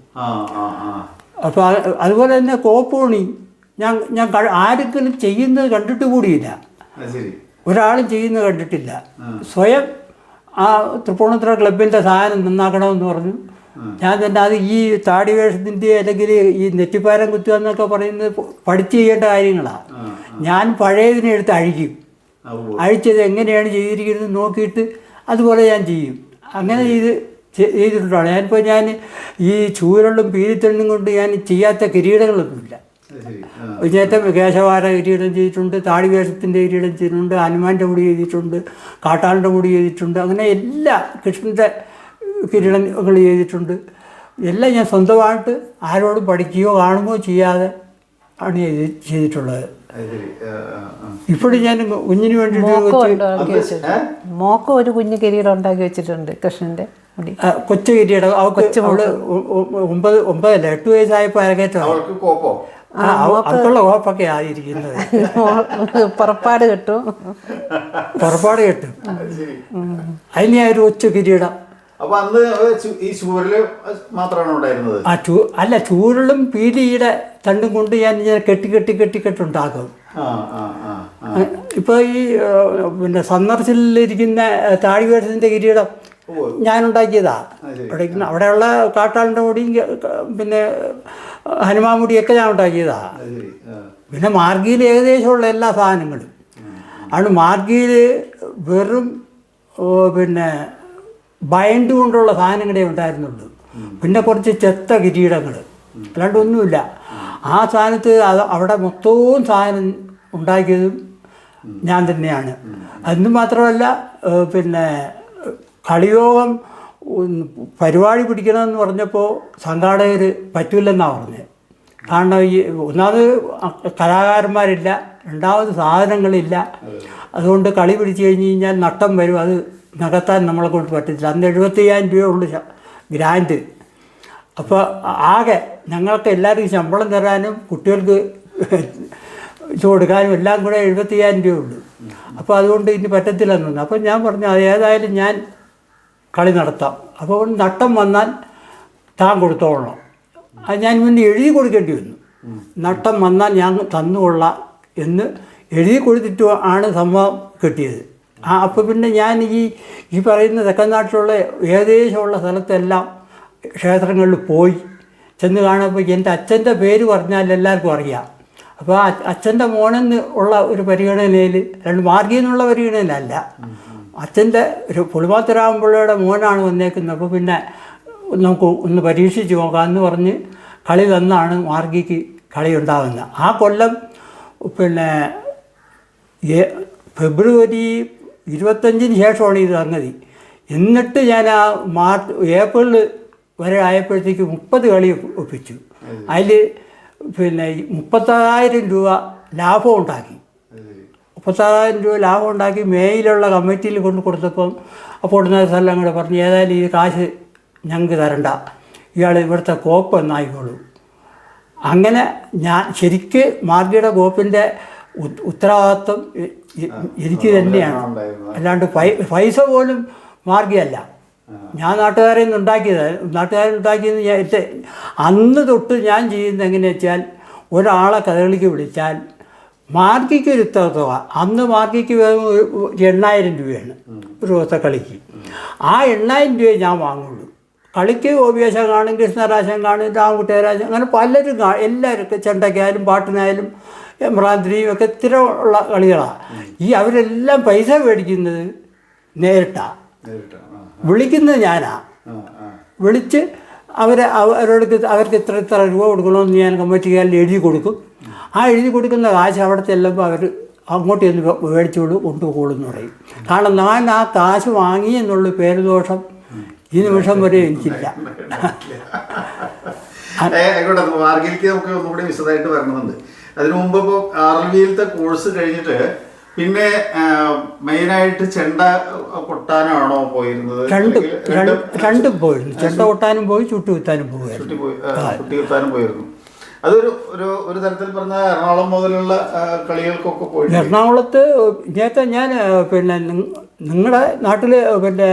അപ്പോൾ അതുപോലെ തന്നെ കോപ്പോണി ഞാൻ ആരെങ്കിലും ചെയ്യുന്നത് കണ്ടിട്ട് കൂടിയില്ല, ഒരാളും ചെയ്യുന്നത് കണ്ടിട്ടില്ല. സ്വയം ആ തൃപ്പൂണിത്തുറ ക്ലബിൻ്റെ സാധനം നന്നാക്കണമെന്ന് പറഞ്ഞു. ഞാൻ തന്നെ അത് ഈ താടി വേഷത്തിൻ്റെ അല്ലെങ്കിൽ ഈ നെറ്റിപ്പാരം കുത്തുക എന്നൊക്കെ പറയുന്നത് പഠിച്ച് ചെയ്യേണ്ട കാര്യങ്ങളാണ്. ഞാൻ പഴയതിനെ എടുത്ത് അഴിച്ചത് എങ്ങനെയാണ് ചെയ്തിരിക്കുന്നത് നോക്കിയിട്ട് അതുപോലെ ഞാൻ ചെയ്യും. അങ്ങനെ ചെയ്തിട്ടുണ്ടാണ്. ഞാൻ ഈ ചൂരളും പീരിത്തെണ്ണും കൊണ്ട് ഞാൻ ചെയ്യാത്ത കിരീടങ്ങളൊന്നുമില്ല. വിജയത്തെ കേശവാര കിരീടം ചെയ്തിട്ടുണ്ട്, താടി വേഷത്തിൻ്റെ കിരീടം ചെയ്തിട്ടുണ്ട്, ഹനുമാൻ്റെ മുടി ചെയ്തിട്ടുണ്ട്, കാട്ടാളിൻ്റെ മുടി ചെയ്തിട്ടുണ്ട്. അങ്ങനെ എല്ലാ കൃഷ്ണൻ്റെ കിരീടങ്ങൾ ചെയ്തിട്ടുണ്ട്. എല്ലാം ഞാൻ സ്വന്തമായിട്ട് ആരോടും പഠിക്കുകയോ കാണുകയോ ചെയ്യാതെ ആണ് ചെയ്തിട്ടുള്ളത്. ഇപ്പോഴും ഞാൻ കുഞ്ഞിന് വേണ്ടിയിട്ട് മോക്കം ഒരു കുഞ്ഞു കിരീടം ഉണ്ടാക്കി വെച്ചിട്ടുണ്ട് കൃഷ്ണൻ്റെ കൊച്ചു കിരീടം. അവൾക്ക് 8 വയസ്സായപ്പോൾ അരങ്ങേറ്റം. അവൾക്കുള്ള കോപ്പൊക്കെ ആയിരിക്കുന്നത്. പുറപ്പാട് കിട്ടും. അതിന് ഒരു കൊച്ചു കിരീടം. അല്ല, ചൂരലും പീലിയുടെ തണ്ടും കൊണ്ട് ഞാൻ കെട്ടിക്കെട്ടുണ്ടാക്കും. ഇപ്പോൾ ഈ പിന്നെ സന്ദർശനിലിരിക്കുന്ന താഴിവേഷത്തിൻ്റെ കിരീടം ഞാനുണ്ടാക്കിയതാ. അവിടെയുള്ള കാട്ടാളിൻ്റെ മുടിയും പിന്നെ ഹനുമാൻ മുടിയൊക്കെ ഞാൻ ഉണ്ടാക്കിയതാ. പിന്നെ മാർഗിയിൽ ഏകദേശമുള്ള എല്ലാ സാധനങ്ങളും ആണ്. മാർഗിയിൽ വെറും പിന്നെ ബൈൻഡ് കൊണ്ടുള്ള സാധനങ്ങളേ ഉണ്ടായിരുന്നുള്ളൂ. പിന്നെ കുറച്ച് ചെത്ത കിരീടങ്ങൾ, അല്ലാണ്ട് ഒന്നുമില്ല. ആ സ്ഥാനത്ത് അവിടെ മൊത്തവും സാധനം ഉണ്ടാക്കിയതും ഞാൻ തന്നെയാണ്. അന്ന് മാത്രമല്ല പിന്നെ കളിയോഗം പരിപാടി പിടിക്കണമെന്ന് പറഞ്ഞപ്പോൾ സംഘാടകർ പറ്റില്ലെന്നാണ് പറഞ്ഞത്. കാരണം ഈ ഒന്നാമത് കലാകാരന്മാരില്ല, രണ്ടാമത് സാധനങ്ങളില്ല. അതുകൊണ്ട് കളി പിടിച്ചു കഴിഞ്ഞ് കഴിഞ്ഞാൽ നഷ്ടം വരും, അത് നികത്താൻ നമ്മളെ കൊണ്ട് പറ്റില്ല. അന്ന് 75,000 രൂപയുള്ളൂ ഗ്രാൻഡ്. അപ്പോൾ ആകെ ഞങ്ങൾക്ക് എല്ലാവർക്കും ശമ്പളം തരാനും കുട്ടികൾക്ക് ഇത് കൊടുക്കാനും എല്ലാം കൂടെ 75,000 രൂപയുള്ളൂ. അപ്പോൾ അതുകൊണ്ട് ഇനി പറ്റത്തില്ലെന്ന് തോന്നുന്നു. അപ്പോൾ ഞാൻ പറഞ്ഞു അത് ഏതായാലും ഞാൻ കളി നടത്താം. അപ്പോൾ നഷ്ടം വന്നാൽ താൻ കൊടുത്തോളണം. അത് ഞാൻ മുന്നേ എഴുതി കൊടുക്കേണ്ടി വന്നു. നഷ്ടം വന്നാൽ ഞാൻ തന്നുകൊള്ളാം എന്ന് എഴുതി കൊടുത്തിട്ട് ആണ് സമ്മതം കിട്ടിയത്. അപ്പോൾ പിന്നെ ഞാൻ ഈ പറയുന്ന തെക്കൻ നാട്ടിലുള്ള ഏകദേശമുള്ള സ്ഥലത്തെല്ലാം ക്ഷേത്രങ്ങളിൽ പോയി ചെന്ന് കാണുമ്പോൾ എൻ്റെ അച്ഛൻ്റെ പേര് പറഞ്ഞാൽ എല്ലാവർക്കും അറിയാം. അപ്പോൾ ആ അച്ഛൻ്റെ മോനെന്ന് ഉള്ള ഒരു പരിഗണനയിൽ, രണ്ട് മാർഗിൽ നിന്നുള്ള പരിഗണനയല്ല, അച്ഛൻ്റെ ഒരു പുളിമാത്തരാമപിള്ളയുടെ മോനാണ് വന്നേക്കുന്നത്. അപ്പോൾ പിന്നെ നമുക്ക് ഒന്ന് പരീക്ഷിച്ച് നോക്കാമെന്ന് പറഞ്ഞ് കളി തന്നാണ് മാർഗിക്ക് കളി ഉണ്ടാകുന്നത്. ആ കൊല്ലം പിന്നെ ഫെബ്രുവരി 25-ന് ശേഷമാണ് ഇത് സംഗതി. എന്നിട്ട് ഞാൻ ആ ഏപ്രിൽ വരെ ആയപ്പോഴത്തേക്ക് 30 കളി ഒപ്പിച്ചു. അതിൽ പിന്നെ 36,000 രൂപ ലാഭം ഉണ്ടാക്കി. 36,000 രൂപ ലാഭം ഉണ്ടാക്കി മേയിലുള്ള കമ്മിറ്റിയിൽ കൊണ്ട് കൊടുത്തപ്പം അപ്പോൾ ഉടനെ സ്ഥലം കൂടെ പറഞ്ഞു ഏതായാലും ഈ കാശ് ഞങ്ങൾക്ക് തരണ്ട, ഇയാൾ ഇവിടുത്തെ കോപ്പ് എന്നായിക്കോളൂ. അങ്ങനെ ഞാൻ ശരിക്ക് മാർഗിയുടെ കോപ്പിൻ്റെ ഉത്തരവാദിത്വം എനിക്ക് തന്നെയാണ്. അല്ലാണ്ട് പൈസ പോലും മാർഗിയല്ല, ഞാൻ നാട്ടുകാരെ നിന്ന് ഉണ്ടാക്കിയത് ഞാൻ അന്ന് തൊട്ട് ഞാൻ ചെയ്യുന്നത് എങ്ങനെയാ വെച്ചാൽ ഒരാളെ കഥകളിക്ക് വിളിച്ചാൽ മാർഗിക്ക് ഒരു ഇത്ര തുക. അന്ന് മാർഗിക്ക് 8,000 രൂപയാണ് ഒരു ദിവസത്തെ കളിക്ക്. ആ 8,000 രൂപയെ ഞാൻ വാങ്ങുള്ളൂ. കളിക്ക് ഓബിയേശൻ കാണും, കൃഷ്ണരാശൻ കാണും, രാമകുട്ടിയരാജൻ, അങ്ങനെ പലരും എല്ലാവർക്കും ചെണ്ടയ്ക്കായാലും പാട്ടിനായാലും എമ്രാന്തിരിയും ഒക്കെ സ്ഥിരമുള്ള കളികളാണ്. അവരെല്ലാം പൈസ മേടിക്കുന്നത് നേരിട്ടാണ്, വിളിക്കുന്നത് ഞാനാ. വിളിച്ച് അവർക്ക് ഇത്ര രൂപ കൊടുക്കണമെന്ന് ഞാൻ കമ്മിറ്റിക്കാരിൽ എഴുതി കൊടുക്കും. ആ എഴുതി കൊടുക്കുന്ന കാശ് അവിടെ ചെല്ലുമ്പോൾ അവർ അങ്ങോട്ട് ചെന്ന് മേടിച്ചോളൂ കൊണ്ടുപോകുമെന്ന് പറയും. കാരണം ഞാൻ ആ കാശ് വാങ്ങി എന്നുള്ള പേരുദോഷം ഈ നിമിഷം വരെ എനിക്കില്ല. മാർഗിലേക്ക് നമുക്ക് ഒന്നുകൂടി വിശദമായിട്ട് വരണമെന്നുണ്ട്. അതിനു മുമ്പ് ഇപ്പോൾ RLVയിലത്തെ കോഴ്സ് കഴിഞ്ഞിട്ട് പിന്നെ മെയിനായിട്ട് ചെണ്ട കൊട്ടാനാണോ പോയിരുന്നത്? രണ്ടും പോയിരുന്നു. ചെണ്ട കൊട്ടാനും പോയി, ചുട്ടി കുത്താനും പോയിരുന്നു. അതൊരു ഒരു തരത്തിൽ പറഞ്ഞാൽ എറണാകുളം മുതലുള്ള കളികൾക്കൊക്കെ പോയി. എറണാകുളത്ത് നേരത്തെ ഞാൻ പിന്നെ നിങ്ങളുടെ നാട്ടിൽ പിന്നെ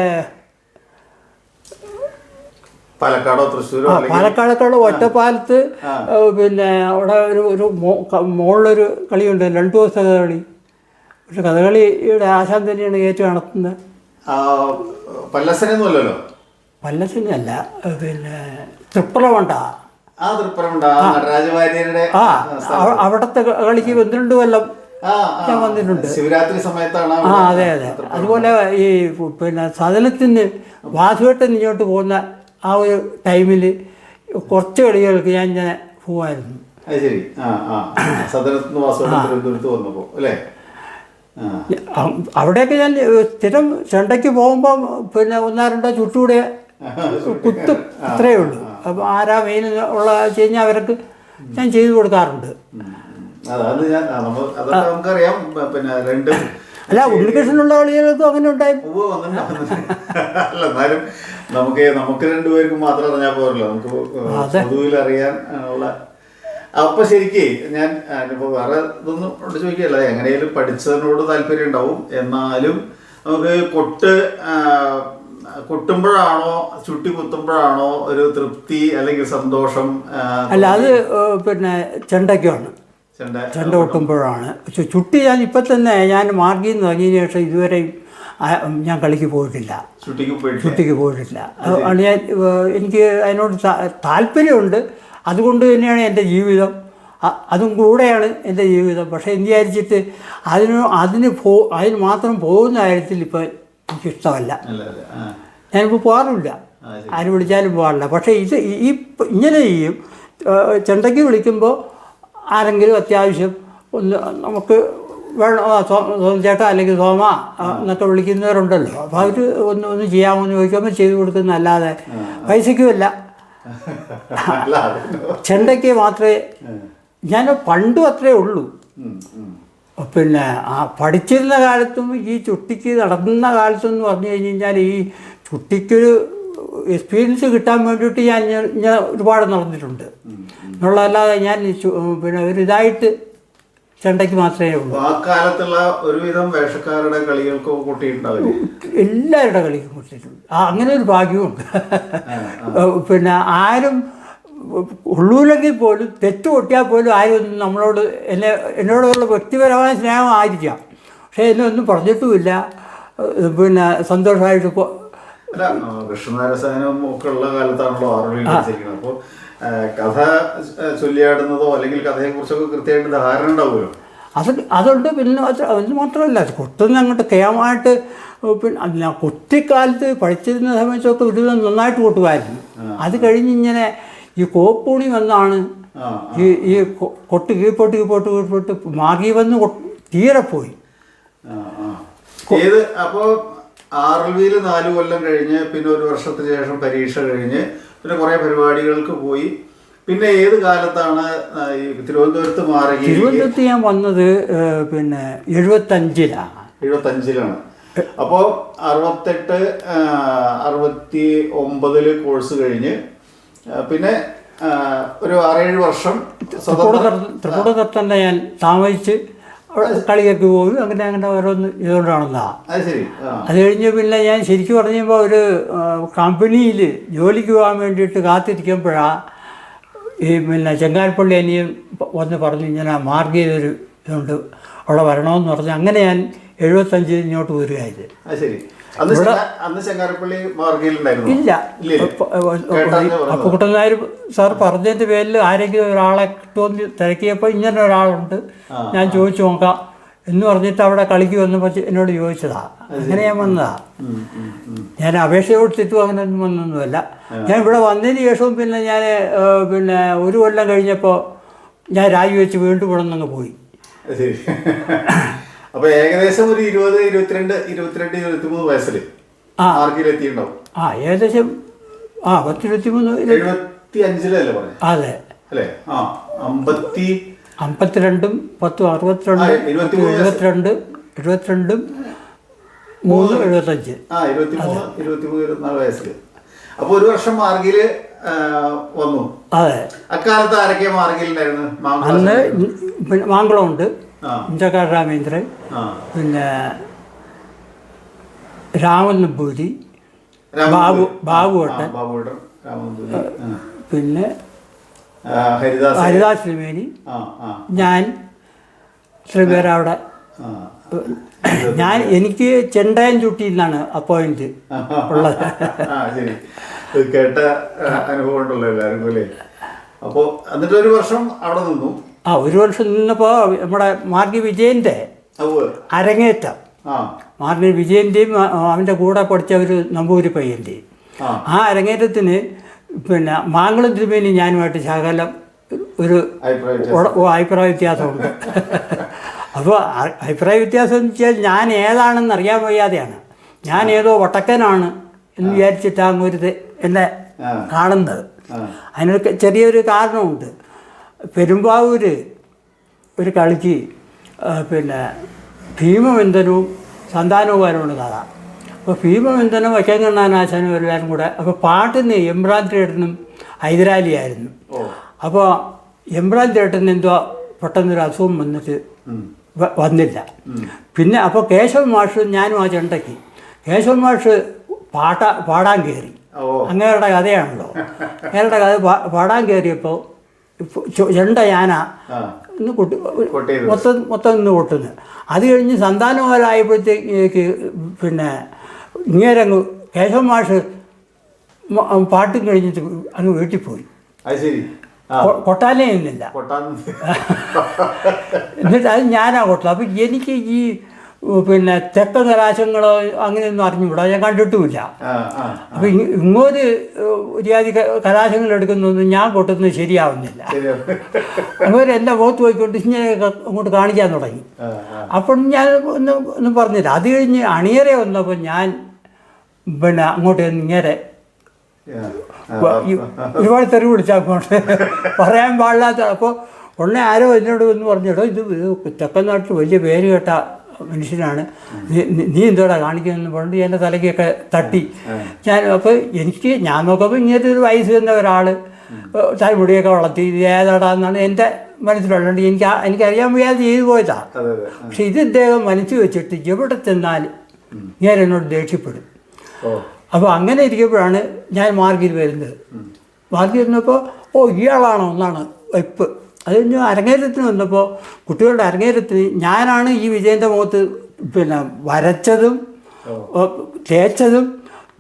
പാലക്കാടോ തൃശ്ശൂരോ പാലക്കാടൊക്കെയുള്ള ഒറ്റപ്പാലത്ത് പിന്നെ അവിടെ ഒരു മുകളിലൊരു കളിയുണ്ട്, 2 ദിവസത്തെ കഥകളി. പക്ഷെ കഥകളിയുടെ ആശാൻ തന്നെയാണ് ഏറ്റവും നടത്തുന്നത്. പല്ലസനൊന്നുമല്ലല്ലോ. പല്ലസനല്ല, പിന്നെ തൃപ്രവണ്ട. അവിടത്തെ കളിക്ക് 12 കൊല്ലം ഞാൻ വന്നിട്ടുണ്ട്. ശിവരാത്രി സമയത്താണ്. അതെ. അതുപോലെ ഈ പിന്നെ സദനത്തിന് വാസുവേട്ടൻ ഇങ്ങോട്ട് പോകുന്ന ആ ഒരു ടൈമിൽ കുറച്ച് കളികൾക്ക് ഞാൻ പോവായിരുന്നു. അവിടെയൊക്കെ ഞാൻ സ്ഥിരം ചെണ്ടയ്ക്ക് പോകുമ്പം പിന്നെ 1-2 ചുട്ടുകൂടെ കുത്തും, അത്രയേ ഉള്ളൂ. അപ്പോൾ ആരാ മെയിൻ ഉള്ള വെച്ച് കഴിഞ്ഞാൽ അവർക്ക് ഞാൻ ചെയ്തു കൊടുക്കാറുണ്ട്. അല്ല, ഉണ്ണികൃഷ്ണനുള്ള കളികൾക്കും അങ്ങനെ ഉണ്ടായി. അല്ല, എന്നാലും നമുക്ക് രണ്ടുപേർക്കും മാത്രം അറിഞ്ഞാൽ പോരല്ലോ, നമുക്ക് പൊതുവിൽ അറിയാൻ ഉള്ള. അപ്പൊ ശരിക്ക് ഞാൻ ഇപ്പൊ വേറെ ഇതൊന്നും ചോദിക്കുകയല്ല, എങ്ങനെയാലും പഠിച്ചതിനോട് താല്പര്യം ഉണ്ടാവും. എന്നാലും നമുക്ക് കൊട്ടുമ്പോഴാണോ ചുട്ടി കുത്തുമ്പോഴാണോ ഒരു തൃപ്തി അല്ലെങ്കിൽ സന്തോഷം? അല്ല, അത് പിന്നെ ചെണ്ടയ്ക്കാണ്. ചെണ്ട കൊട്ടുമ്പോഴാണ്. ചുട്ടി ഞാൻ ഇപ്പം തന്നെ ഞാൻ മാർഗിൽ നിന്ന് തുടങ്ങിയതിന് ശേഷം ഇതുവരെയും ഞാൻ കളിക്ക് പോയിട്ടില്ല, ചുട്ടിക്ക് പോയിട്ടില്ല. അത് ഞാൻ എനിക്ക് അതിനോട് താല്പര്യമുണ്ട്. അതുകൊണ്ട് തന്നെയാണ് എൻ്റെ ജീവിതം, അതും കൂടെയാണ് എൻ്റെ ജീവിതം. പക്ഷേ എന്ത് വിചാരിച്ചിട്ട് അതിന് മാത്രം പോകുന്ന കാര്യത്തിൽ ഇപ്പം എനിക്കിഷ്ടമല്ല. ഞാനിപ്പോൾ പോകാറില്ല, ആര് വിളിച്ചാലും പോകാറില്ല. പക്ഷേ ഇങ്ങനെ ചെയ്യും. ചെണ്ടയ്ക്ക് വിളിക്കുമ്പോൾ ആരെങ്കിലും അത്യാവശ്യം ഒന്ന് നമുക്ക് വേണം ചേട്ടാ അല്ലെങ്കിൽ സോമ എന്നൊക്കെ വിളിക്കുന്നവരുണ്ടല്ലോ. അപ്പോൾ അവർ ഒന്ന് ചെയ്യാമോ എന്ന് ചോദിക്കുമ്പോൾ ചെയ്തു കൊടുക്കുന്നതല്ലാതെ പൈസയ്ക്കുമല്ല. ചെണ്ടയ്ക്ക് മാത്രമേ ഞാൻ പണ്ടും അത്രേ ഉള്ളൂ. പിന്നെ ആ പഠിച്ചിരുന്ന കാലത്തും ഈ ചുട്ടിക്ക് നടന്ന കാലത്തും എന്ന് പറഞ്ഞു കഴിഞ്ഞാൽ ഈ ചുട്ടിക്കൊരു എക്സ്പീരിയൻസ് കിട്ടാൻ വേണ്ടിയിട്ട് ഞാൻ ഒരുപാട് നടന്നിട്ടുണ്ട് എന്നുള്ളതല്ലാതെ ഞാൻ പിന്നെ ഒരു ഇതായിട്ട് ചെണ്ടയ്ക്ക് മാത്രമേ ഉള്ളൂ. ആ കാലത്തുള്ള ഒരുവിധം വേഷക്കാരുടെ കളികൾക്ക് കൂട്ടിയിട്ടുണ്ടാവില്ല, എല്ലാവരുടെ കളിക്കും കൂട്ടിയിട്ടുണ്ട്. അങ്ങനെ ഒരു ഭാഗ്യമുണ്ട്. പിന്നെ ആരും ഉള്ളൂല്ലെങ്കിൽ പോലും തെറ്റ് പൊട്ടിയാൽ പോലും ആരും ഒന്നും നമ്മളോട് എന്നോടുള്ള വ്യക്തിപരമായ സ്നേഹമായിരിക്കാം, പക്ഷേ എന്നെ ഒന്നും പറഞ്ഞിട്ടുമില്ല. പിന്നെ സന്തോഷമായിട്ട് കൃഷ്ണനാരസായനം ഒക്കെ ഉള്ള കാലത്താണല്ലോ ആറുകളിൽ വെച്ചിരിക്കുന്നത്. അപ്പോൾ കഥ ചൊല്ലിയാടുന്നതോ അല്ലെങ്കിൽ കഥയെക്കുറിച്ചൊക്കെ കൃത്യമായിട്ട് ധാരണ ഉണ്ടാവുമല്ലോ. അതുണ്ട്. പിന്നെ അത് മാത്രമല്ല, കൊട്ടുന്ന അങ്ങോട്ട് കേമായിട്ട്. പിന്നെ കുട്ടിക്കാലത്ത് പഠിച്ചിരുന്ന സമയത്തൊക്കെ ഒരു നന്നായിട്ട് കൊട്ടുമായിരുന്നു. അത് കഴിഞ്ഞിങ്ങനെ ഈ കോപ്പൂണി വന്നാണ് ഈ കൊട്ട് കീഴ്പോട്ട് മാഗി വന്ന് തീരെ പോയി. ഏത് അപ്പോൾ ആർവിയിൽ 4 കൊല്ലം കഴിഞ്ഞ് പിന്നെ ഒരു വർഷത്തിന് ശേഷം പരീക്ഷ കഴിഞ്ഞ് പിന്നെ കുറേ പരിപാടികൾക്ക് പോയി. പിന്നെ ഏത് കാലത്താണ് ഈ തിരുവനന്തപുരത്ത് മാറി? തിരുവനന്തപുരത്ത് ഞാൻ വന്നത് പിന്നെ 75-ലാണ്. അപ്പോൾ 68, 69 കോഴ്സ് കഴിഞ്ഞ് പിന്നെ ഒരു 6-7 വർഷം തൃപ്പൂണിത്തുറ തന്നെ ഞാൻ താമസിച്ച് കളിയൊക്കെ പോയി. അങ്ങനെ ഓരോന്ന് ഇതുകൊണ്ടാണെന്നാ. അത് കഴിഞ്ഞ് പിന്നെ ഞാൻ ശരിക്കും പറഞ്ഞപ്പോൾ ഒരു കമ്പനിയിൽ ജോലിക്ക് പോകാൻ വേണ്ടിയിട്ട് കാത്തിരിക്കുമ്പോഴാണ് ഈ പിന്നെ ചെങ്ങാൽപ്പള്ളി അനിയൻ വന്ന് പറഞ്ഞു ഇങ്ങനെ മാർഗിയിലൊരു ഇതുണ്ട് അവിടെ വരണമെന്ന് പറഞ്ഞു. അങ്ങനെ ഞാൻ 75 ഇങ്ങോട്ട് വരികയായത്. ഇല്ല, അപ്പുക്കുട്ടൻ നായർ സാർ പറഞ്ഞതിൻ്റെ പേരിൽ ആരെങ്കിലും ഒരാളെ കിട്ടുമെന്ന് തിരക്കിയപ്പോൾ ഇങ്ങനെ ഒരാളുണ്ട്, ഞാൻ ചോദിച്ചു നോക്കാം എന്ന് പറഞ്ഞിട്ട് അവിടെ കളിക്ക് വന്നപ്പോൾ എന്നോട് ചോദിച്ചതാ. അങ്ങനെ ഞാൻ വന്നതാ. ഞാൻ അപേക്ഷ കൊടുത്തിട്ടും അങ്ങനെ ഒന്നും വന്നൊന്നുമല്ല. ഞാൻ ഇവിടെ വന്നതിന് ശേഷവും പിന്നെ ഞാൻ പിന്നെ 1 കൊല്ലം കഴിഞ്ഞപ്പോൾ ഞാൻ രാജിവെച്ച് വീണ്ടും ഇവിടെ നിന്ന് പോയി. അപ്പോൾ ഏകദേശം ഒരു 20, 22, 23 വയസ്സിൽ ആർക്കിലെത്തിയിട്ടുണ്ടാവും. ഏകദേശം 75-ലല്ലേ പറഞ്ഞത്? അതെ അല്ലേ? 52, 10, 62, 72, 73, 75. 24 വയസ്സിൽ. അപ്പോൾ ഒരു വർഷം മാർഗിയിൽ വന്നു. അതെ. അക്കാലത്ത് ആരൊക്കെ മാർഗിലുണ്ടായിരുന്നു? അന്ന് പിന്നെ മാങ്കുളമുണ്ട്, ഇഞ്ചക്കാട് രാമേന്ദ്രൻ, പിന്നെ രാമൻ നമ്പൂതിരി, ബാബുവേട്ടൻ, പിന്നെ ഹരിദാസ് ശ്രീമേനി, ഞാൻ ശ്രീപേര അവിടെ. എനിക്ക് ചെണ്ടയം ചുട്ടി എന്നാണ് അപ്പോയിന്റ് ഉള്ളത്. കേട്ട അനുഭവം ഉണ്ടല്ലോ എല്ലാവർക്കും അല്ലേ? അപ്പോൾ എന്നിട്ട് ഒരു വർഷം അവിടെ നിന്നു. 1 വർഷം നിന്നപ്പോൾ നമ്മുടെ മാർഗി വിജയൻ്റെ അരങ്ങേറ്റം, മാർഗി വിജയൻ്റെയും അവൻ്റെ കൂടെ പഠിച്ച ഒരു നമ്പൂരി പയ്യൻ്റെയും ആ അരങ്ങേറ്റത്തിന് പിന്നെ മാങ്കുളം തിരുമേനി ഞാനുമായിട്ട് ശകലം ഒരു അഭിപ്രായ വ്യത്യാസമുണ്ട്. അപ്പോൾ അഭിപ്രായ വ്യത്യാസം എന്ന് വെച്ചാൽ ഞാൻ ഏതാണെന്ന് അറിയാൻ വയ്യാതെയാണ്, ഞാൻ ഏതോ വട്ടക്കനാണ് എന്ന് വിചാരിച്ചിട്ടാണ് എന്നെ കാണുന്നത്. അതിനൊക്കെ ചെറിയൊരു കാരണമുണ്ട്. പെരുമ്പാവൂർ ഒരു കളിക്ക് പിന്നെ ഭീമവന്ദനവും സന്താനവുമാരുണ്ട് കഥ. അപ്പോൾ ഭീമവന്ദനം വൈക്കങ്കണ്ണാനാശാനും എല്ലാവരും കൂടെ. അപ്പോൾ പാട്ടിന് എംബ്രാൻ തിയേറ്ററിനും ഹൈദരാലിയായിരുന്നു. അപ്പോൾ എംബ്രാൻ തിയേറ്ററിന് എന്തോ പെട്ടെന്നൊരു അസുഖം വന്നിട്ട് വന്നില്ല. പിന്നെ അപ്പോൾ കേശവൻ മാഷ് ഞാനും ആ ചെണ്ടയ്ക്ക് കേശവൻ മാഷ് പാടാൻ കയറി. അങ്ങേരുടെ കഥയാണല്ലോ. അങ്ങേരുടെ കഥ പാടാൻ കയറിയപ്പോൾ ചെണ്ട ഞാനാ ഇന്ന് മൊത്തം ഇന്ന് കൊട്ടുന്നത്. അത് കഴിഞ്ഞ് സന്താനമാരായപ്പോഴത്തേക്ക് പിന്നെ ഇങ്ങേരങ്ങ് കേശവൻ മാഷ് പാട്ടും കഴിഞ്ഞിട്ട് അങ്ങ് വീട്ടിൽ പോയി. കൊട്ടാനേ ഇന്നില്ല. എന്നിട്ട് അത് ഞാനാ കൊട്ടത്. അപ്പം എനിക്ക് ഈ പിന്നെ തെക്കൻ കലാശങ്ങളോ അങ്ങനെയൊന്നും അറിഞ്ഞുകൂടാ, ഞാൻ കണ്ടിട്ടുമില്ല. ആ അപ്പം ഇങ്ങോട്ട് ഒരു ജാതി കലാശങ്ങൾ എടുക്കുന്നതൊന്നും ഞാൻ കൊട്ടുന്നത് ശരിയാവുന്നില്ല. അങ്ങനെ എൻ്റെ മുഖത്ത് പോയിക്കൊണ്ട് ഇങ്ങനെ അങ്ങോട്ട് കാണിക്കാൻ തുടങ്ങി. അപ്പം ഞാൻ ഒന്നും പറഞ്ഞില്ല. അത് കഴിഞ്ഞ് അണിയറെ വന്നപ്പോൾ ഞാൻ പിന്നെ അങ്ങോട്ട് ഇങ്ങനെ ഒരുപാട് തെറി വിളിച്ചാൽ പറയാൻ പാടില്ലാത്ത. അപ്പോൾ ഉടനെ ആരോ എന്നോട് എന്ന് പറഞ്ഞിട്ടോ, ഇത് തെക്കൻ നാട്ടിൽ വലിയ പേര് കേട്ട മനുഷ്യനാണ്, നീ എന്തോടാ കാണിക്കുന്നതെന്ന് പറഞ്ഞിട്ട് എൻ്റെ തലയ്ക്കൊക്കെ തട്ടി. അപ്പോൾ ഞാൻ നോക്കുമ്പോൾ ഇങ്ങനത്തെ ഒരു വയസ്സ് ചെന്ന ഒരാൾ തലമുടിയൊക്കെ വളർത്തി ഇത് ഏതാടാന്നാണ് എൻ്റെ മനസ്സിലുള്ളത്. എനിക്കറിയാൻ വയ്യാതെ ചെയ്തു പോയതാണ്. പക്ഷെ ഇത് ഇദ്ദേഹം മനസ്സിൽ വെച്ചിട്ട് എവിടെ ചെന്നാലും ഞാൻ എന്നോട് ദേഷ്യപ്പെടും. അപ്പോൾ അങ്ങനെ ഇരിക്കുമ്പോഴാണ് ഞാൻ മാർഗിൽ വരുന്നത്. മാർഗിൽ വരുന്നപ്പോൾ ഇയാളാണോ എന്നാണ് വയ്പ്പ്. അത് കഴിഞ്ഞ് അരങ്ങേറ്റത്തിന് വന്നപ്പോൾ കുട്ടികളുടെ അരങ്ങേറ്റത്തിന് ഞാനാണ് ഈ വിജയൻ്റെ മുഖത്ത് പിന്നെ വരച്ചതും തേച്ചതും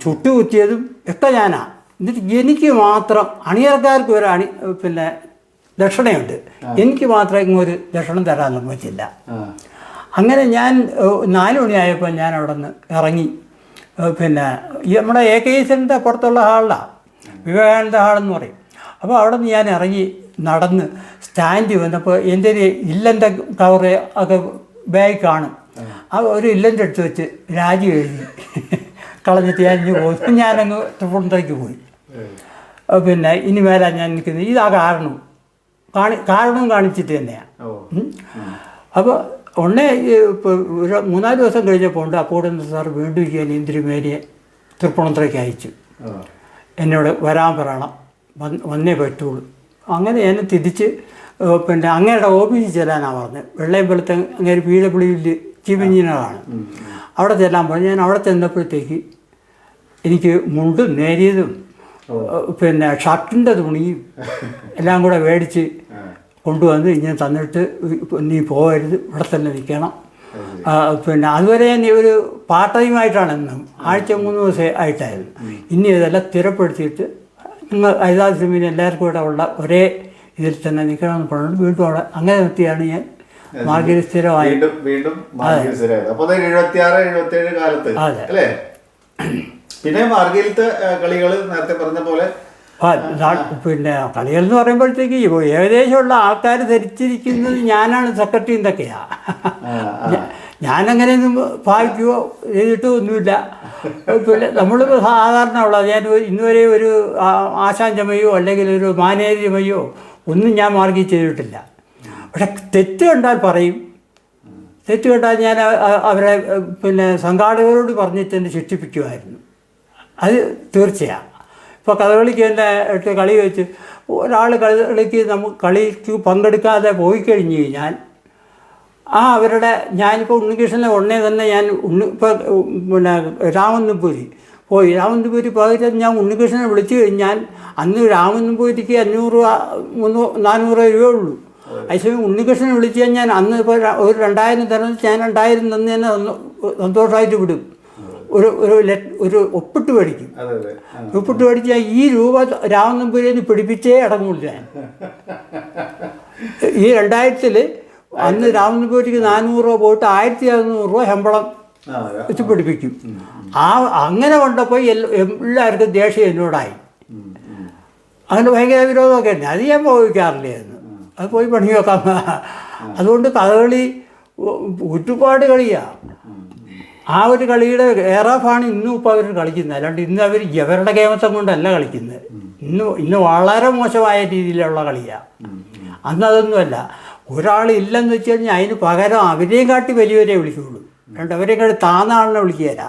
ചുട്ടുകുത്തിയതും ഒക്കെ ഞാനാണ്. എന്നിട്ട് എനിക്ക് മാത്രം അണിയർക്കാർക്ക് ഒരു പിന്നെ ദക്ഷിണയുണ്ട്, എനിക്ക് മാത്രം ഇങ്ങൊരു ദക്ഷിണം തരാൻ നിർമ്മിച്ചില്ല. അങ്ങനെ ഞാൻ 4 മണിയായപ്പോൾ ഞാൻ അവിടെ നിന്ന് ഇറങ്ങി. പിന്നെ നമ്മുടെ AKSൻ്റെ പുറത്തുള്ള ഹാളിലാണ്, വിവേകാനന്ദ ഹാളെന്ന് പറയും. അപ്പോൾ അവിടെ നിന്ന് ഞാൻ ഇറങ്ങി നടന്ന് സ്റ്റാൻഡ് വന്നപ്പോൾ എൻ്റെ ഒരു ഇല്ലൻ്റെ കവറ് ഒക്കെ ബാഗ് കാണും. ആ ഒരു ഇല്ലൻ്റെ അടുത്ത് വെച്ച് രാജി എഴുതി കളഞ്ഞിട്ട് ഞാൻ ഇനി പോകുന്നു. ഞാനങ്ങ് തൃപ്പൂണിത്തുറയ്ക്ക് പോയി. പിന്നെ ഇനി മേലെ ഞാൻ നിൽക്കുന്നത് ഇതാ കാരണവും കാണിച്ചിട്ട് തന്നെയാണ്. അപ്പോൾ ഉടനെ ഇപ്പോൾ ഒരു 3-4 ദിവസം കഴിഞ്ഞപ്പോൾ ഉണ്ട് അപ്പോൾ സാർ വീണ്ടും ഈ അനിയന്ത്രിമേരിയെ തൃപ്പൂണിത്തുറയ്ക്ക് അയച്ചു. എന്നോട് വരാൻ പറയണം, വന്നേ പറ്റുള്ളൂ. അങ്ങനെ എന്നെ തിരിച്ച് പിന്നെ അങ്ങയുടെ ഓഫീസിൽ ചെല്ലാനാണ് പറഞ്ഞത്. വെള്ളയും വെളുത്ത അങ്ങേര് PWയിൽ ചീഫ് എഞ്ചിനീയറാണ്. അവിടെ ചെല്ലാൻ പറഞ്ഞു. ഞാൻ അവിടെ ചെന്നപ്പോഴത്തേക്ക് എനിക്ക് മുണ്ടും നേരിയതും പിന്നെ ഷർട്ടിൻ്റെ തുണിയും എല്ലാം കൂടെ മേടിച്ച് കൊണ്ടുവന്ന് ഇങ്ങനെ തന്നിട്ട് നീ പോകരുത്, ഇവിടെ തന്നെ നിൽക്കണം. പിന്നെ അതുവരെ ഞാൻ ഒരു പാർട്ട് ടൈമായിട്ടാണ് എന്നും ആഴ്ച 3 ദിവസം ആയിട്ടായിരുന്നു. ഇനി ഇതെല്ലാം സ്ഥിരപ്പെടുത്തിയിട്ട് നിങ്ങൾ ഹരിദാസ് സിമിന് എല്ലാവർക്കും കൂടെ ഉള്ള ഒരേ ഇതിൽ തന്നെ നിൽക്കണമെന്ന് പറഞ്ഞിട്ട് വീണ്ടും അവിടെ അങ്ങനെ നിർത്തിയാണ് ഞാൻ മാർഗിൽ സ്ഥിരമായി. അല്ലേ? പിന്നെ മാർഗിലത്തെ കളികൾ നേരത്തെ പറഞ്ഞ പോലെ പിന്നെ കളികൾ എന്ന് പറയുമ്പോഴത്തേക്ക് ഏകദേശമുള്ള ആൾക്കാർ ധരിച്ചിരിക്കുന്നത് ഞാനാണ് സെക്രട്ടറി എന്നൊക്കെയാണ്. ഞാനങ്ങനെയൊന്നും ഭാവിക്കുകയോ ചെയ്തിട്ടോ ഒന്നുമില്ല. പിന്നെ നമ്മളിപ്പോൾ സാധാരണ ഉള്ളത് ഞാൻ ഇന്നുവരെ ഒരു ആശാൻ ചമയോ അല്ലെങ്കിൽ ഒരു മാനേജ് ചമയോ ഒന്നും ഞാൻ മാർഗി ചെയ്തിട്ടില്ല. പക്ഷെ തെറ്റ് കണ്ടാൽ പറയും. തെറ്റ് കണ്ടാൽ ഞാൻ അവരെ പിന്നെ സംഘാടകരോട് പറഞ്ഞിട്ട് എന്നെ ശിക്ഷിപ്പിക്കുമായിരുന്നു. അത് തീർച്ചയാണ്. ഇപ്പോൾ കഥകളിക്ക് എൻ്റെ അടുത്ത് കളി വെച്ച് ഒരാൾ കളിക്ക് കളിക്ക് പങ്കെടുക്കാതെ പോയി കഴിഞ്ഞ് കഴിഞ്ഞാൽ അവരുടെ ഞാനിപ്പോൾ ഉണ്ണികൃഷ്ണനെ ഉടനെ തന്നെ ഞാൻ ഇപ്പോൾ പിന്നെ രാമനമ്പൂരി പോയിട്ട് ഞാൻ ഉണ്ണികൃഷ്ണനെ വിളിച്ചു കഴിഞ്ഞാൽ അന്ന് രാമനമ്പൂരിക്ക് 500-400 രൂപ ഉള്ളൂ. അതേസമയം ഉണ്ണികൃഷ്ണനെ വിളിച്ചു കഴിഞ്ഞാൽ അന്ന് ഇപ്പോൾ ഒരു 2000 തരുന്നത് ഞാൻ 2000 തന്ന് തന്നെ സന്തോഷമായിട്ട് വിടും. ഒരു ഒപ്പിട്ട് മേടിക്കും. ഒപ്പിട്ട് മേടിച്ചാൽ ഈ രൂപ രാമനമ്പൂരിൽ പിടിപ്പിച്ചേ അടങ്ങുള്ളൂ. ഞാൻ ഈ 2000-ൽ അന്ന് രാമനമ്പൂരിക്ക് 400 രൂപ പോയിട്ട് 1600 രൂപ ശമ്പളം വെച്ച് പിടിപ്പിക്കും. അങ്ങനെ കൊണ്ടപ്പോൾ എല്ലാവർക്കും ദേഷ്യം എന്നോടായി. അങ്ങനെ ഭയങ്കര വിരോധമൊക്കെ ഉണ്ട്. അത് ഞാൻ പോയിക്കാറില്ലായിരുന്നു. അത് പോയി പണി വെക്കാം. അതുകൊണ്ട് കഥകളി ഒരുപാട് കളിയാണ്. ആ ഒരു കളിയുടെ ഏറാഫാണ് ഇന്നും ഇപ്പോൾ അവർ കളിക്കുന്നത്. അല്ലാണ്ട് ഇന്ന് അവർ അവരുടെ കേമത്തം കൊണ്ടല്ല കളിക്കുന്നത്. ഇന്ന് വളരെ മോശമായ രീതിയിലുള്ള കളിയാണ്. അന്നതൊന്നുമല്ല. ഒരാളില്ലെന്ന് വെച്ച് കഴിഞ്ഞാൽ അതിന് പകരം അവരെയും കാട്ടി വലിയവരെ വിളിക്കുകയുള്ളൂ. അവരെയും കാട്ടി താന്ന ആളിനെ വിളിക്കുകയില്ല.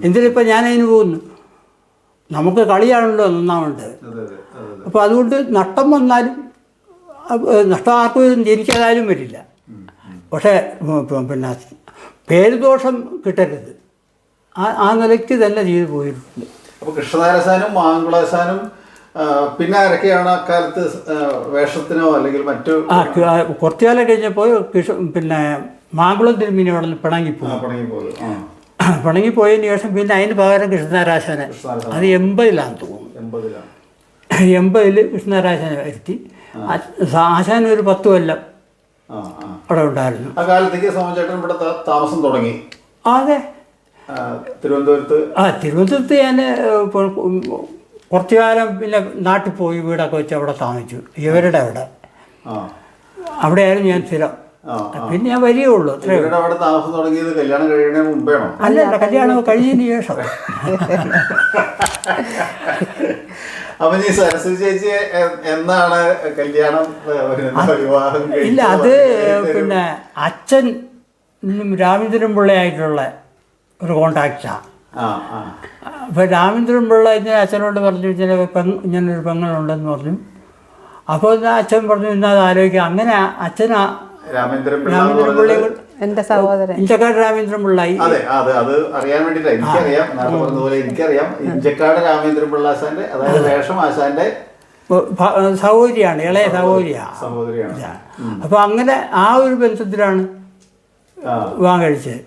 എന്തിനിപ്പോൾ ഞാനതിന് പോകുന്നു? നമുക്ക് കളിയാണല്ലോ ഒന്നാമത്. അപ്പോൾ അതുകൊണ്ട് നഷ്ടം വന്നാലും നഷ്ടം ആർക്കും എനിക്കതായാലും വരില്ല. പക്ഷേ പിന്നെ പേരുദോഷം കിട്ടരുത്. ആ നിലയ്ക്ക് തന്നെ ചെയ്തു പോയിട്ടുണ്ട്. അപ്പോൾ കൃഷ്ണനാരായണനും മാങ്കുളാശാനും പിന്നെ ആരൊക്കെയാണ് അക്കാലത്ത് വേഷത്തിനോ അല്ലെങ്കിൽ മറ്റു? കുറച്ചു കാലം കഴിഞ്ഞപ്പോൾ പിന്നെ മാങ്കുളം തിരുമേനി അവിടെ നിന്ന് പിണങ്ങിപ്പോയതിന് ശേഷം പിന്നെ അതിന് പകരം കൃഷ്ണനാരായണനെ, അത് 80-ലാണെന്ന് തോന്നുന്നു. 80-ൽ കൃഷ്ണനാരായണനെ വരുത്തി. ആശാൻ ഒരു 10 കൊല്ലം ആ ആ അവിടെ ഉണ്ടായിരുന്നു. ആ കാലത്തേക്ക് സോമചേട്ടൻ ഇവിടെ താമസം തുടങ്ങി. അതെ, തിരുവനന്തപുരത്ത്. തിരുവനന്തപുരത്ത് ഞാൻ കുറച്ചു കാലം പിന്നെ നാട്ടിൽ പോയി വീടൊക്കെ വെച്ച് അവിടെ താമസിച്ചു. ഇവരുടെ അവിടെയായിരുന്നു ഞാൻ സ്ഥിരം. പിന്നെ ഞാൻ വരികയുള്ളൂ. അവിടെ താമസം തുടങ്ങിയത് കല്യാണം കഴിയുന്നതിന് മുമ്പേണോ? അല്ല, കല്യാണം കഴിഞ്ഞതിന് ശേഷം. അപ്പൊ നീ സരസ്വതി ചേച്ചി എന്നാണ് കല്യാണം വിവാഹം? ഇല്ല, അത് പിന്നെ അച്ഛൻ രാമേന്ദ്രൻ പിള്ളയായിട്ടുള്ള ഒരു കോണ്ടാക്റ്റാണ്. അപ്പോൾ രാമേന്ദ്രൻ പിള്ള ഇങ്ങനെ അച്ഛനോട് പറഞ്ഞു, ഇങ്ങനൊരു പെങ്ങളുണ്ടെന്ന് പറഞ്ഞു. അപ്പോൾ അച്ഛൻ പറഞ്ഞു, ഇന്ന് അത് ആലോചിക്കാം. അങ്ങനെ അച്ഛനാ രാമേന്ദ്രൻ പിള്ള, എൻ്റെ സഹോദരൻ ഇഞ്ചക്കാട് രാമേന്ദ്രൻ പിള്ളായി. അതെ അതെ, അത് അറിയാൻ വേണ്ടിയിട്ടാണ്. എനിക്കറിയാം, നേരത്തെ പറഞ്ഞതുപോലെ എനിക്കറിയാം. ഇഞ്ചക്കാട് രാമേന്ദ്രൻ പിള്ള ആശാന്റെ, അതായത് രേഷം ആശാന്റെ സഹോദരിയാണ്, ഇളയ സഹോദരിയാണ്. അപ്പോൾ അങ്ങനെ ആ ഒരു ബന്ധത്തിലാണ് വിവാഹം കഴിച്ചത്.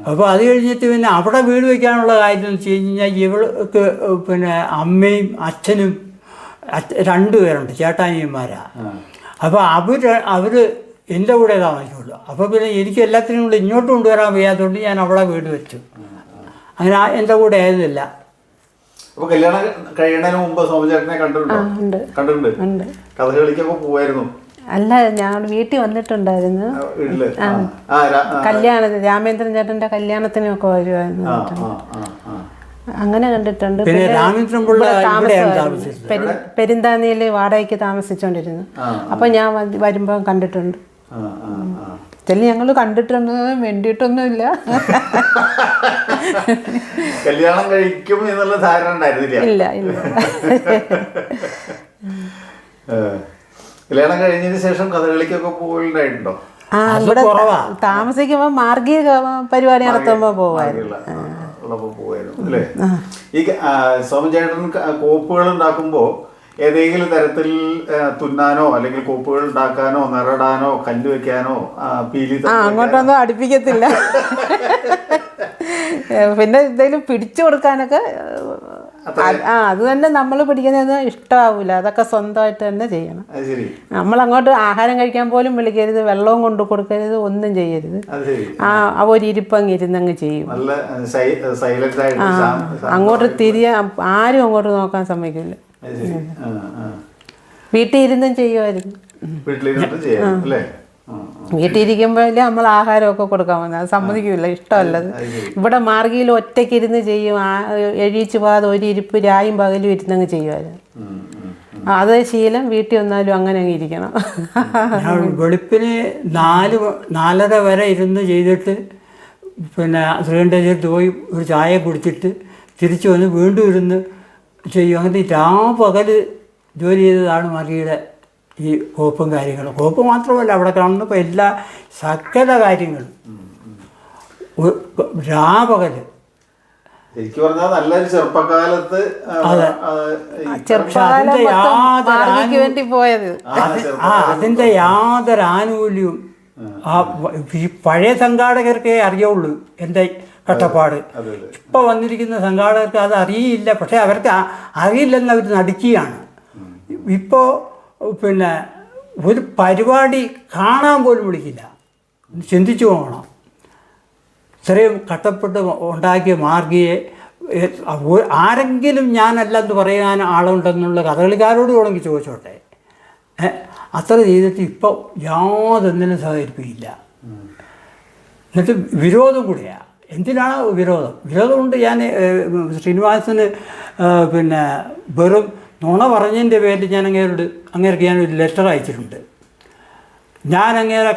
അപ്പോൾ അത് കഴിഞ്ഞിട്ട് പിന്നെ അവിടെ വീട് വയ്ക്കാനുള്ള കാര്യം എന്ന് വെച്ച് കഴിഞ്ഞാൽ ഇവൾക്ക് പിന്നെ അമ്മയും അച്ഛനും 2 പേരുണ്ട്, ചേട്ടാനിയന്മാരാണ്. അപ്പോൾ അവർ എൻ്റെ കൂടെ താമസിക്കുള്ളൂ. അപ്പോൾ പിന്നെ എനിക്ക് എല്ലാത്തിനും കൂടെ ഇങ്ങോട്ട് കൊണ്ടുവരാൻ വയ്യാത്തതുകൊണ്ട് ഞാൻ അവിടെ വീട് വെച്ചു. അങ്ങനെ എൻ്റെ കൂടെ ആയിരുന്നില്ല. അപ്പോൾ കല്യാണം കഴിയുന്നതിന് മുമ്പ് സോമചേട്ടനെ കണ്ടിട്ടുണ്ട്. കഥകളിക്കൊക്കെ പോവായിരുന്നു? അല്ല, ഞാൻ വീട്ടിൽ വന്നിട്ടുണ്ടായിരുന്നു. കല്യാണത്തിന്, രാമേന്ദ്രൻ ചേട്ടൻ്റെ കല്യാണത്തിനൊക്കെ വരുമായിരുന്നു. അങ്ങനെ കണ്ടിട്ടുണ്ട്. പെരിന്താനിയിൽ വാടകയ്ക്ക് താമസിച്ചോണ്ടിരുന്നു. അപ്പൊ ഞാൻ വരുമ്പോ കണ്ടിട്ടുണ്ട്. ഞങ്ങൾ കണ്ടിട്ടുണ്ട്, വേണ്ടിയിട്ടൊന്നുമില്ല. കല്യാണം കഴിക്കും എന്നുള്ള ധാരണ ഉണ്ടായിരുന്നില്ല. ഇല്ല ഇല്ല. കല്യാണം കഴിഞ്ഞതിന് ശേഷം കഥകളിക്കൊക്കെ പോയിട്ടുണ്ടോ? ഇവിടെ താമസിക്കുമ്പോ മാർഗീയ പരിപാടി നടത്തുമ്പോ പോവായിരുന്നു അല്ലേ? ഈ സോമചേട്ടൻ കോപ്പുകൾ ഉണ്ടാക്കുമ്പോ ഏതെങ്കിലും തരത്തിൽ തുന്നാനോ അല്ലെങ്കിൽ കോപ്പുകൾ ഉണ്ടാക്കാനോ നിറടാനോ കല്ല് വെക്കാനോ പീലി അങ്ങോട്ടൊന്നും അടുപ്പിക്കത്തില്ല. പിന്നെ എന്തെങ്കിലും പിടിച്ചു കൊടുക്കാനൊക്കെ അത് തന്നെ നമ്മൾ പിടിക്കുന്നത് ഇഷ്ടമാവില്ല. അതൊക്കെ സ്വന്തമായിട്ട് തന്നെ ചെയ്യണം. നമ്മളങ്ങോട്ട് ആഹാരം കഴിക്കാൻ പോലും വിളിക്കരുത്, വെള്ളവും കൊണ്ടു കൊടുക്കരുത്, ഒന്നും ചെയ്യരുത്. ഒരിരിപ്പങ്ങ് ഇരുന്നങ്ങ് ചെയ്യും. അങ്ങോട്ട് തിരിയാൻ ആരും അങ്ങോട്ട് നോക്കാൻ സമ്മതിക്കില്ല. വീട്ടിൽ ഇരുന്നും ചെയ്യുമായിരുന്നു. വീട്ടിലിരിക്കുമ്പോഴല്ലേ നമ്മൾ ആഹാരമൊക്കെ കൊടുക്കാൻ വന്നത്. അത് സമ്മതിക്കില്ല, ഇഷ്ടമല്ലത്. ഇവിടെ മാർഗിയിൽ ഒറ്റയ്ക്കിരുന്ന് ചെയ്യും. എഴീച്ച് പോകാതെ ഒരു ഇരിപ്പ് രായും പകലും ഇരുന്നങ്ങ് ചെയ്യുമായിരുന്നു. അത് ശീലം. വീട്ടിൽ വന്നാലും അങ്ങനെ അങ്ങ് ഇരിക്കണം. വെളുപ്പിന് 4-4:30 വരെ ഇരുന്ന് ചെയ്തിട്ട് പിന്നെ ശ്രീകണ്ഠേശ്വരത്ത് പോയി ഒരു ചായ കുടിച്ചിട്ട് തിരിച്ചു വന്ന് വീണ്ടും ഇരുന്ന് ചെയ്യും. അങ്ങനെ പകൽ ജോലി ചെയ്തതാണ് മറിയുടെ ഈ കോപ്പും കാര്യങ്ങളും. കോപ്പ് മാത്രമല്ല, അവിടെ കാണുന്നപ്പോൾ എല്ലാ സകല കാര്യങ്ങളും പകല്. ശരിക്കും പറഞ്ഞാൽ നല്ലൊരു ചെറുപ്പകാലത്ത് അതിൻ്റെ യാതൊരു ആനുകൂല്യവും ഈ പഴയ സംഘാടകർക്കേ അറിയുള്ളൂ എൻ്റെ കഷ്ടപ്പാട്. ഇപ്പോൾ വന്നിരിക്കുന്ന സംഘാടകർക്ക് അത് അറിയില്ല. പക്ഷേ അവർക്ക് അറിയില്ലെന്ന് അവർ നടിക്കുകയാണ്. ഇപ്പോൾ പിന്നെ ഒരു പരിപാടി കാണാൻ പോലും വിളിക്കില്ല. ചിന്തിച്ചു പോകണം. ഇത്രയും കഷ്ടപ്പെട്ട് ഉണ്ടാക്കിയ മാർഗിയെ ആരെങ്കിലും ഞാനല്ലെന്ന് പറയാൻ ആളുണ്ടെന്നുള്ള കഥകളിക്കാരോട് വേണമെങ്കിൽ ചോദിച്ചോട്ടെ. അത്ര ചെയ്തിട്ട് ഇപ്പോൾ യാതൊന്നിനും സഹകരിപ്പിക്കില്ല. എന്നിട്ട് വിരോധം കൂടിയാണ്. എന്തിനാണ് വിരോധം? വിരോധം കൊണ്ട് ഞാൻ ശ്രീനിവാസന് പിന്നെ വെറും നുണ പറഞ്ഞതിൻ്റെ പേരിൽ ഞാൻ അങ്ങേർക്ക് ഞാനൊരു ലെറ്റർ അയച്ചിട്ടുണ്ട്. ഞാൻ അങ്ങേരെ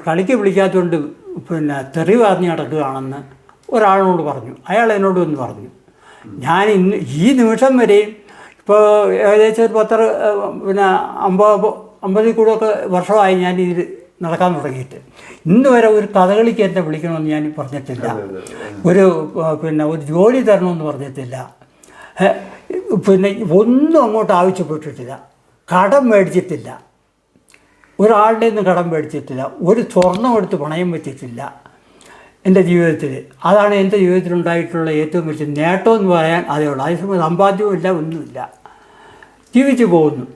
കളിക്ക് വിളിക്കാത്തതുകൊണ്ട് പിന്നെ തെറി പറഞ്ഞ് നടക്കുകയാണെന്ന് ഒരാളിനോട് പറഞ്ഞു. അയാൾ എന്നോട് ഒന്ന് പറഞ്ഞു. ഞാൻ ഇന്ന് ഈ നിമിഷം വരെയും ഇപ്പോൾ ഏകദേശം ഒരു 50 കൂടെയൊക്കെ വർഷമായി ഞാൻ ഇത് നടക്കാൻ തുടങ്ങിയിട്ട് ഇന്ന് വരെ ഒരു കഥകളിക്ക് എന്നെ വിളിക്കണമെന്ന് ഞാൻ പറഞ്ഞിട്ടില്ല. ഒരു ജോലി തരണമെന്ന് പറഞ്ഞിട്ടില്ല. പിന്നെ ഒന്നും അങ്ങോട്ട് ആവശ്യപ്പെട്ടിട്ടില്ല. കടം മേടിച്ചിട്ടില്ല. ഒരാളുടെ നിന്ന് കടം മേടിച്ചിട്ടില്ല. ഒരു സ്വർണ്ണം എടുത്ത് പണയം വെച്ചിട്ടില്ല എൻ്റെ ജീവിതത്തിൽ. അതാണ് എൻ്റെ ജീവിതത്തിലുണ്ടായിട്ടുള്ള ഏറ്റവും വലിയ നേട്ടം എന്ന് പറയാൻ അതേ ഉള്ളൂ. അതേസമയം സമ്പാദ്യവുമില്ല, ഒന്നുമില്ല, ജീവിച്ചു പോകുന്നു.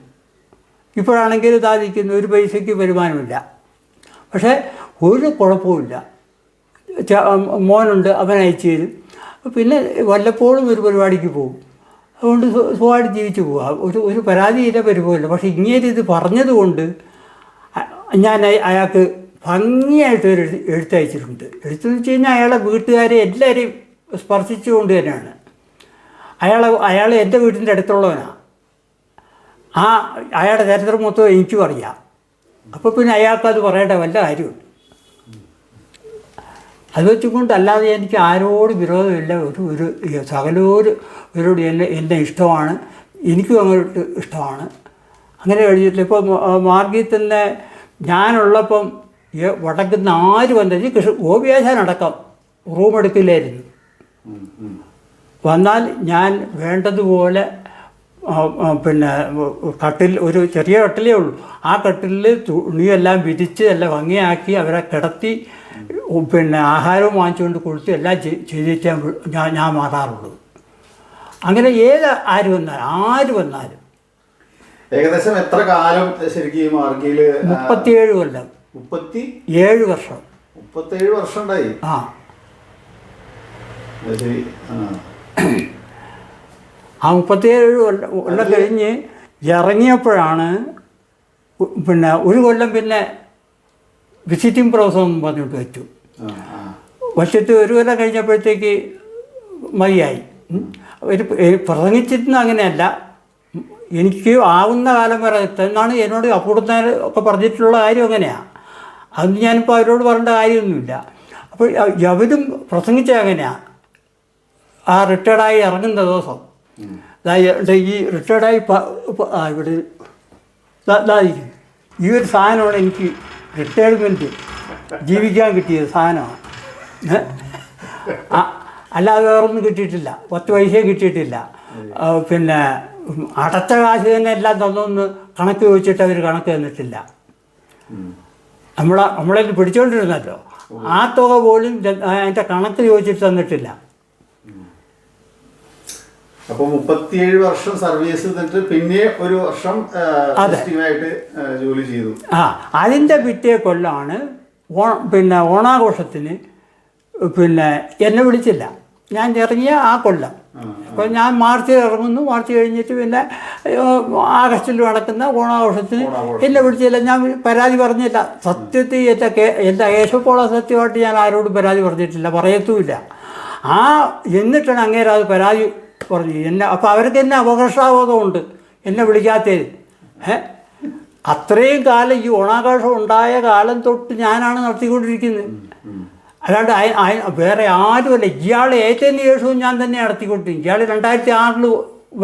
ഇപ്പോഴാണെങ്കിൽ സാധിക്കുന്ന ഒരു പൈസയ്ക്ക് വരുമാനമില്ല. പക്ഷേ ഒരു കുഴപ്പമില്ല. മോനുണ്ട്, അവൻ അയച്ചു തരും. പിന്നെ വല്ലപ്പോഴും ഒരു പരിപാടിക്ക് പോകും. അതുകൊണ്ട് സുഖമായിട്ട് ജീവിച്ചു പോവുക. ഒരു പരാതിയില്ല, പരിഭവമില്ല. പക്ഷേ ഇങ്ങനെ ഇത് പറഞ്ഞതുകൊണ്ട് ഞാൻ അയാൾക്ക് ഭംഗിയായിട്ടൊരു എഴുത്തയച്ചിട്ടുണ്ട്. എഴുത്തെന്ന് വെച്ച് കഴിഞ്ഞാൽ അയാളെ വീട്ടുകാരെ എല്ലാവരെയും സ്പർശിച്ചുകൊണ്ട് തന്നെയാണ്. അയാൾ എൻ്റെ വീട്ടിൻ്റെ അടുത്തുള്ളവനാണ്. അയാളുടെ ചരിത്രം മൊത്തം എനിക്കും അറിയാം. അപ്പോൾ പിന്നെ അയാൾക്കത് പറയേണ്ട വല്ല കാര്യമുണ്ട്. അത് വെച്ചുകൊണ്ട് അല്ലാതെ എനിക്ക് ആരോടും വിരോധമില്ല. ഒരു സകലോരോട് എന്നെ ഇഷ്ടമാണ്, എനിക്കും അങ്ങോട്ട് ഇഷ്ടമാണ്. അങ്ങനെ കഴിഞ്ഞിട്ട് ഇപ്പോൾ മാർഗിൽ തന്നെ ഞാനുള്ളപ്പം വടക്കുന്ന ആര് വന്നത് ഗോപിയാശാനടക്കം റൂം എടുക്കില്ലായിരുന്നു. വന്നാൽ ഞാൻ വേണ്ടതുപോലെ പിന്നെ ഒരു ചെറിയ കട്ടിലേ ഉള്ളൂ. ആ കട്ടിലിൽ തുണിയെല്ലാം വിരിച്ച് എല്ലാം ഭംഗിയാക്കി അവരെ കിടത്തി പിന്നെ ആഹാരവും വാങ്ങിച്ചുകൊണ്ട് കൊടുത്ത് എല്ലാം ചെയ്തിട്ടേ ഞാൻ മാറാറുള്ളൂ. അങ്ങനെ ആര് വന്നാലും ഏകദേശം എത്ര കാലം ശരിക്കും മാർഗിയിൽ? 37 കൊല്ലം. 37 വർഷം. 37 വർഷം ഉണ്ടായി. ആ 37 കൊല്ലം കഴിഞ്ഞ് ഇറങ്ങിയപ്പോഴാണ് പിന്നെ ഒരു കൊല്ലം പിന്നെ വിസിറ്റിംഗ് പ്രൊഫസർ എന്ന് പറഞ്ഞിട്ട് വച്ചിട്ട് ഒരു കൊല്ലം കഴിഞ്ഞപ്പോഴത്തേക്ക് മതിയായി. പ്രസംഗിച്ചിരുന്ന അങ്ങനെയല്ല, എനിക്ക് ആവുന്ന കാലം വരെ എന്നാണ് എന്നോട് അപ്പൂടുന്നവർ ഒക്കെ പറഞ്ഞിട്ടുള്ള കാര്യം അങ്ങനെയാണ്. അതൊന്നും ഞാനിപ്പോൾ അവരോട് പറയേണ്ട കാര്യമൊന്നുമില്ല. അപ്പോൾ അവരും പ്രസംഗിച്ചത് അങ്ങനെയാണ്. ആ റിട്ടയർഡായി ഇറങ്ങുന്ന ദിവസം ഈ റിട്ടയർഡായി ഇവിടെ ഈ ഒരു സാധനമാണ് എനിക്ക് റിട്ടയർമെൻറ്റ് ജീവിക്കാൻ കിട്ടിയത് സാധനമാണ്. അല്ലാതെ വേറൊന്നും കിട്ടിയിട്ടില്ല. 10 പൈസയും കിട്ടിയിട്ടില്ല. പിന്നെ അടച്ച കാശ് തന്നെ എല്ലാം തന്നൊന്ന് കണക്ക് ചോദിച്ചിട്ട് അവർ കണക്ക് തന്നിട്ടില്ല. നമ്മളെ പിടിച്ചുകൊണ്ടിരുന്നല്ലോ, ആ തുക പോലും അതിൻ്റെ കണക്ക് ചോദിച്ചിട്ട് തന്നിട്ടില്ല. അപ്പോൾ 37 വർഷം സർവീസ് ചെയ്തിട്ട് പിന്നെ ഒരു വർഷം ജോലി ചെയ്തു. അതിൻ്റെ പിറ്റേ കൊല്ലമാണ് പിന്നെ ഓണാഘോഷത്തിന് പിന്നെ എന്നെ വിളിച്ചില്ല. ഞാൻ ഇറങ്ങിയ ആ കൊല്ലം. അപ്പോൾ ഞാൻ മാർച്ചിൽ ഇറങ്ങുന്നു. മാർച്ച് കഴിഞ്ഞിട്ട് പിന്നെ ആഗസ്റ്റിൽ നടക്കുന്ന ഓണാഘോഷത്തിന് എന്നെ വിളിച്ചില്ല. ഞാൻ പരാതി പറഞ്ഞില്ല. സത്യത്തിൽ എൻ്റെ കേശവപ്പോള സത്യമായിട്ട് ഞാൻ ആരോടും പരാതി പറഞ്ഞിട്ടില്ല, പറയത്തുമില്ല. എന്നിട്ടാണ് അങ്ങേരെ അത് പരാതി പറഞ്ഞു എന്നെ. അപ്പോൾ അവർക്ക് എന്നെ അപകർഷാബോധമുണ്ട് എന്നെ വിളിക്കാത്തത്. അത്രയും കാലം ഈ ഓണാഘോഷം ഉണ്ടായ കാലം തൊട്ട് ഞാനാണ് നടത്തിക്കൊണ്ടിരിക്കുന്നത്. അല്ലാണ്ട് വേറെ ആരുമല്ല. ഇയാൾ ഏറ്റതിന് ശേഷവും ഞാൻ തന്നെ നടത്തിക്കൊണ്ടിരിക്കും. ഇയാൾ 2006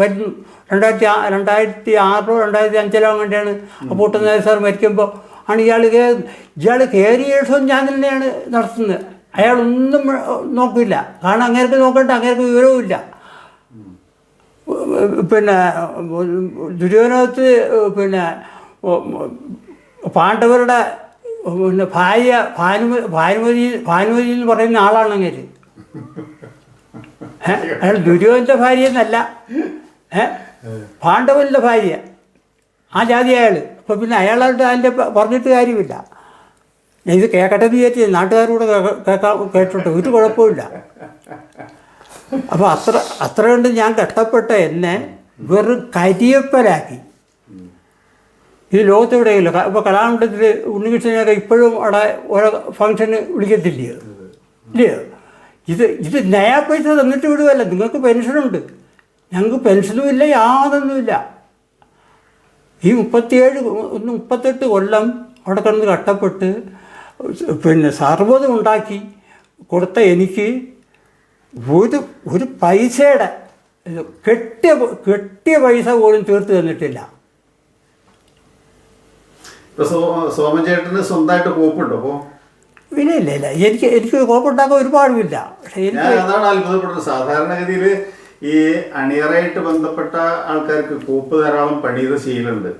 വരുന്നു. 2006 2005 അങ്ങനെയാണ് പൂട്ടുന്ന സാർ മരിക്കുമ്പോൾ ആണ് ഇയാൾ കയറിയ ശേഷവും ഞാൻ തന്നെയാണ് നടത്തുന്നത്. അയാളൊന്നും നോക്കില്ല. കാരണം അങ്ങേർക്ക് നോക്കണ്ട, അങ്ങേർക്ക് വിവരവുമില്ല. പിന്നെ ദുര്യോധനത്ത് പിന്നെ പാണ്ഡവരുടെ പിന്നെ ഭാനുമതി എന്ന് പറയുന്ന ആളാണ് അങ്ങേര്. അയാൾ ദുര്യോധനൻ്റെ ഭാര്യ എന്നല്ല, പാണ്ഡവൻ്റെ ഭാര്യ, ആ ജാതി അയാൾ. അപ്പോൾ പിന്നെ അയാളായിട്ട് അതിൻ്റെ പറഞ്ഞിട്ട് കാര്യമില്ല. ഇത് കേൾക്കട്ടെ എന്ന് വിചാരിച്ചു നാട്ടുകാരോട് കേട്ടോട്ടെ, ഒരു കുഴപ്പമില്ല. അപ്പോൾ അത്ര കൊണ്ട് ഞാൻ കഷ്ടപ്പെട്ട എന്നെ വെറും കരിയപ്പലാക്കി. ഇത് ലോകത്തെവിടെയില്ല. ഇപ്പോൾ കലാമണ്ഡലത്തിൽ ഉണ്ണികൃഷ്ണനൊക്കെ ഇപ്പോഴും അവിടെ ഓരോ ഫംഗ്ഷന് വിളിക്കത്തില്ലയോ? ഇല്ലയോ? ഇത് നയാ പൈസ തന്നിട്ട് വിടുകയല്ല. നിങ്ങൾക്ക് പെൻഷനുണ്ട്, ഞങ്ങൾക്ക് പെൻഷനും ഇല്ല, യാതൊന്നുമില്ല. ഈ 38 കൊല്ലം അവിടെ കിടന്ന് കഷ്ടപ്പെട്ട് പിന്നെ സർവ്വതും ഉണ്ടാക്കി കൊടുത്ത എനിക്ക് ഒരു പൈസയുടെ കെട്ടിയ പൈസ പോലും തീർത്ത് തന്നിട്ടില്ല. സോമചേട്ടന് സ്വന്തമായിട്ട് കോപ്പുണ്ടോ? അപ്പോൾ ഇല്ല എനിക്ക് കോപ്പുണ്ടാക്കാൻ ഒരുപാടുമില്ല. പക്ഷേ അതാണ് അത്ഭുതപ്പെടുന്നത്. സാധാരണഗതിയിൽ ഈ അണിയറയായിട്ട് ബന്ധപ്പെട്ട ആൾക്കാർക്ക് കോപ്പ് ധാരാളം പണിയത് ശീലമുണ്ട്.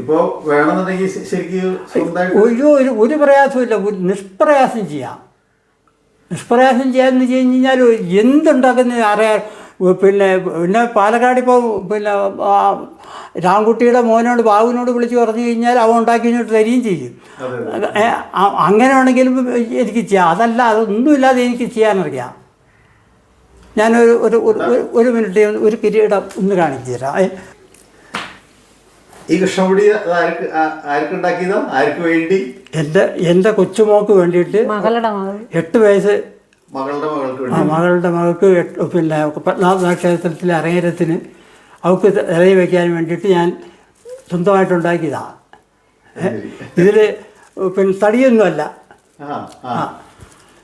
ഇപ്പോൾ വേണമെന്നുണ്ടെങ്കിൽ ശരിക്കും സ്വന്തമായിട്ട് ഒരു പ്രയാസമില്ല. നിഷ്പ്രയാസം ചെയ്യാമെന്ന് വെച്ച് കഴിഞ്ഞാൽ എന്തുണ്ടാക്കുന്ന അറിയാം. പിന്നെ പിന്നെ പാലക്കാട് ഇപ്പോൾ പിന്നെ രാംകുട്ടിയുടെ മോനോട് ബാബുവിനോട് വിളിച്ച് പറഞ്ഞു കഴിഞ്ഞാൽ അവൻ ഉണ്ടാക്കി കഴിഞ്ഞിട്ട് തരികയും ചെയ്യും. അങ്ങനെ വേണമെങ്കിലും എനിക്ക് ചെയ്യാം. അതല്ല, അതൊന്നുമില്ലാതെ എനിക്ക് ചെയ്യാനറിയാം. ഞാനൊരു ഒരു ഒരു മിനിറ്റ് ഒരു കിരീടം ഒന്ന് കാണിച്ചു തരാം. ഈ കൃഷ്ണപിടി ആർക്കുണ്ടാക്കിയതോ? ആർക്ക് വേണ്ടി? എൻ്റെ കൊച്ചുമോക്ക് വേണ്ടിയിട്ട്, മകളുടെ മകൾ 8 വയസ്സ് മകളുടെ മകൾക്ക് പിന്നെ പത്മനാഭ ക്ഷേത്രത്തിലെ അരങ്ങേറ്റത്തിന് അവൾക്ക് ഇലയി വയ്ക്കാൻ വേണ്ടിയിട്ട് ഞാൻ സ്വന്തമായിട്ടുണ്ടാക്കിയതാണ്. ഇതിൽ പിന്നെ തടിയൊന്നുമല്ല.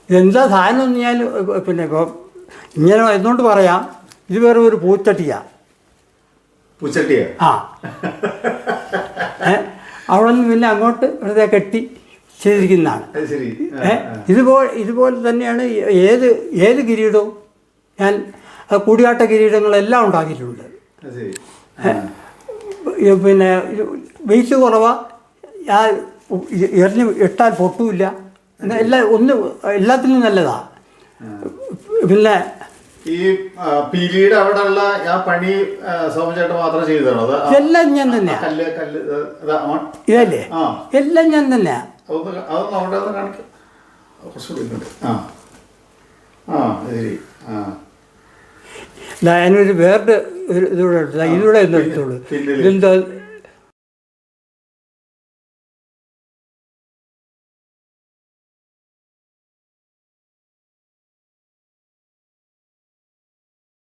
ഇതെന്താ സാധനം എന്ന് ഞാൻ പിന്നെ ഇപ്പോൾ ഇങ്ങനെ എന്തുകൊണ്ട് പറയാം, ഇത് വേറെ ഒരു പൂച്ചട്ടിയാണ്. ആ അവിടെ നിന്ന് പിന്നെ അങ്ങോട്ട് വെറുതെ കെട്ടി ചെയ്തിരിക്കുന്നതാണ്. ഇതുപോലെ തന്നെയാണ് ഏത് കിരീടവും ഞാൻ കൂടിയാട്ട കിരീടങ്ങളെല്ലാം ഉണ്ടാക്കിയിട്ടുണ്ട്. പിന്നെ വെയിറ്റ് കുറവാ, എറിഞ്ഞ് ഇട്ടാൽ പൊട്ടുമില്ല, എല്ലാത്തിനും നല്ലതാണ്. പിന്നെ ഈ പീലിയുടെ അവിടെ ഉള്ള ആ പണി സോമചേട്ടൻ മാത്രം ചെയ്തതാണോ? എല്ലാം ഞാൻ തന്നെയാ. ഇതല്ലേ എല്ലാം ഞാൻ തന്നെയാ. അതൊന്നും അവിടെ ഒന്ന് കാണിക്കാം. കുറച്ചുകൂടി ശരി. ഞാനൊരു വേറെ ഒരു ഇതിലൂടെ എടുത്താൽ ഇതിലൂടെ ഒന്ന് എടുത്തോളൂ. ഇതെന്താ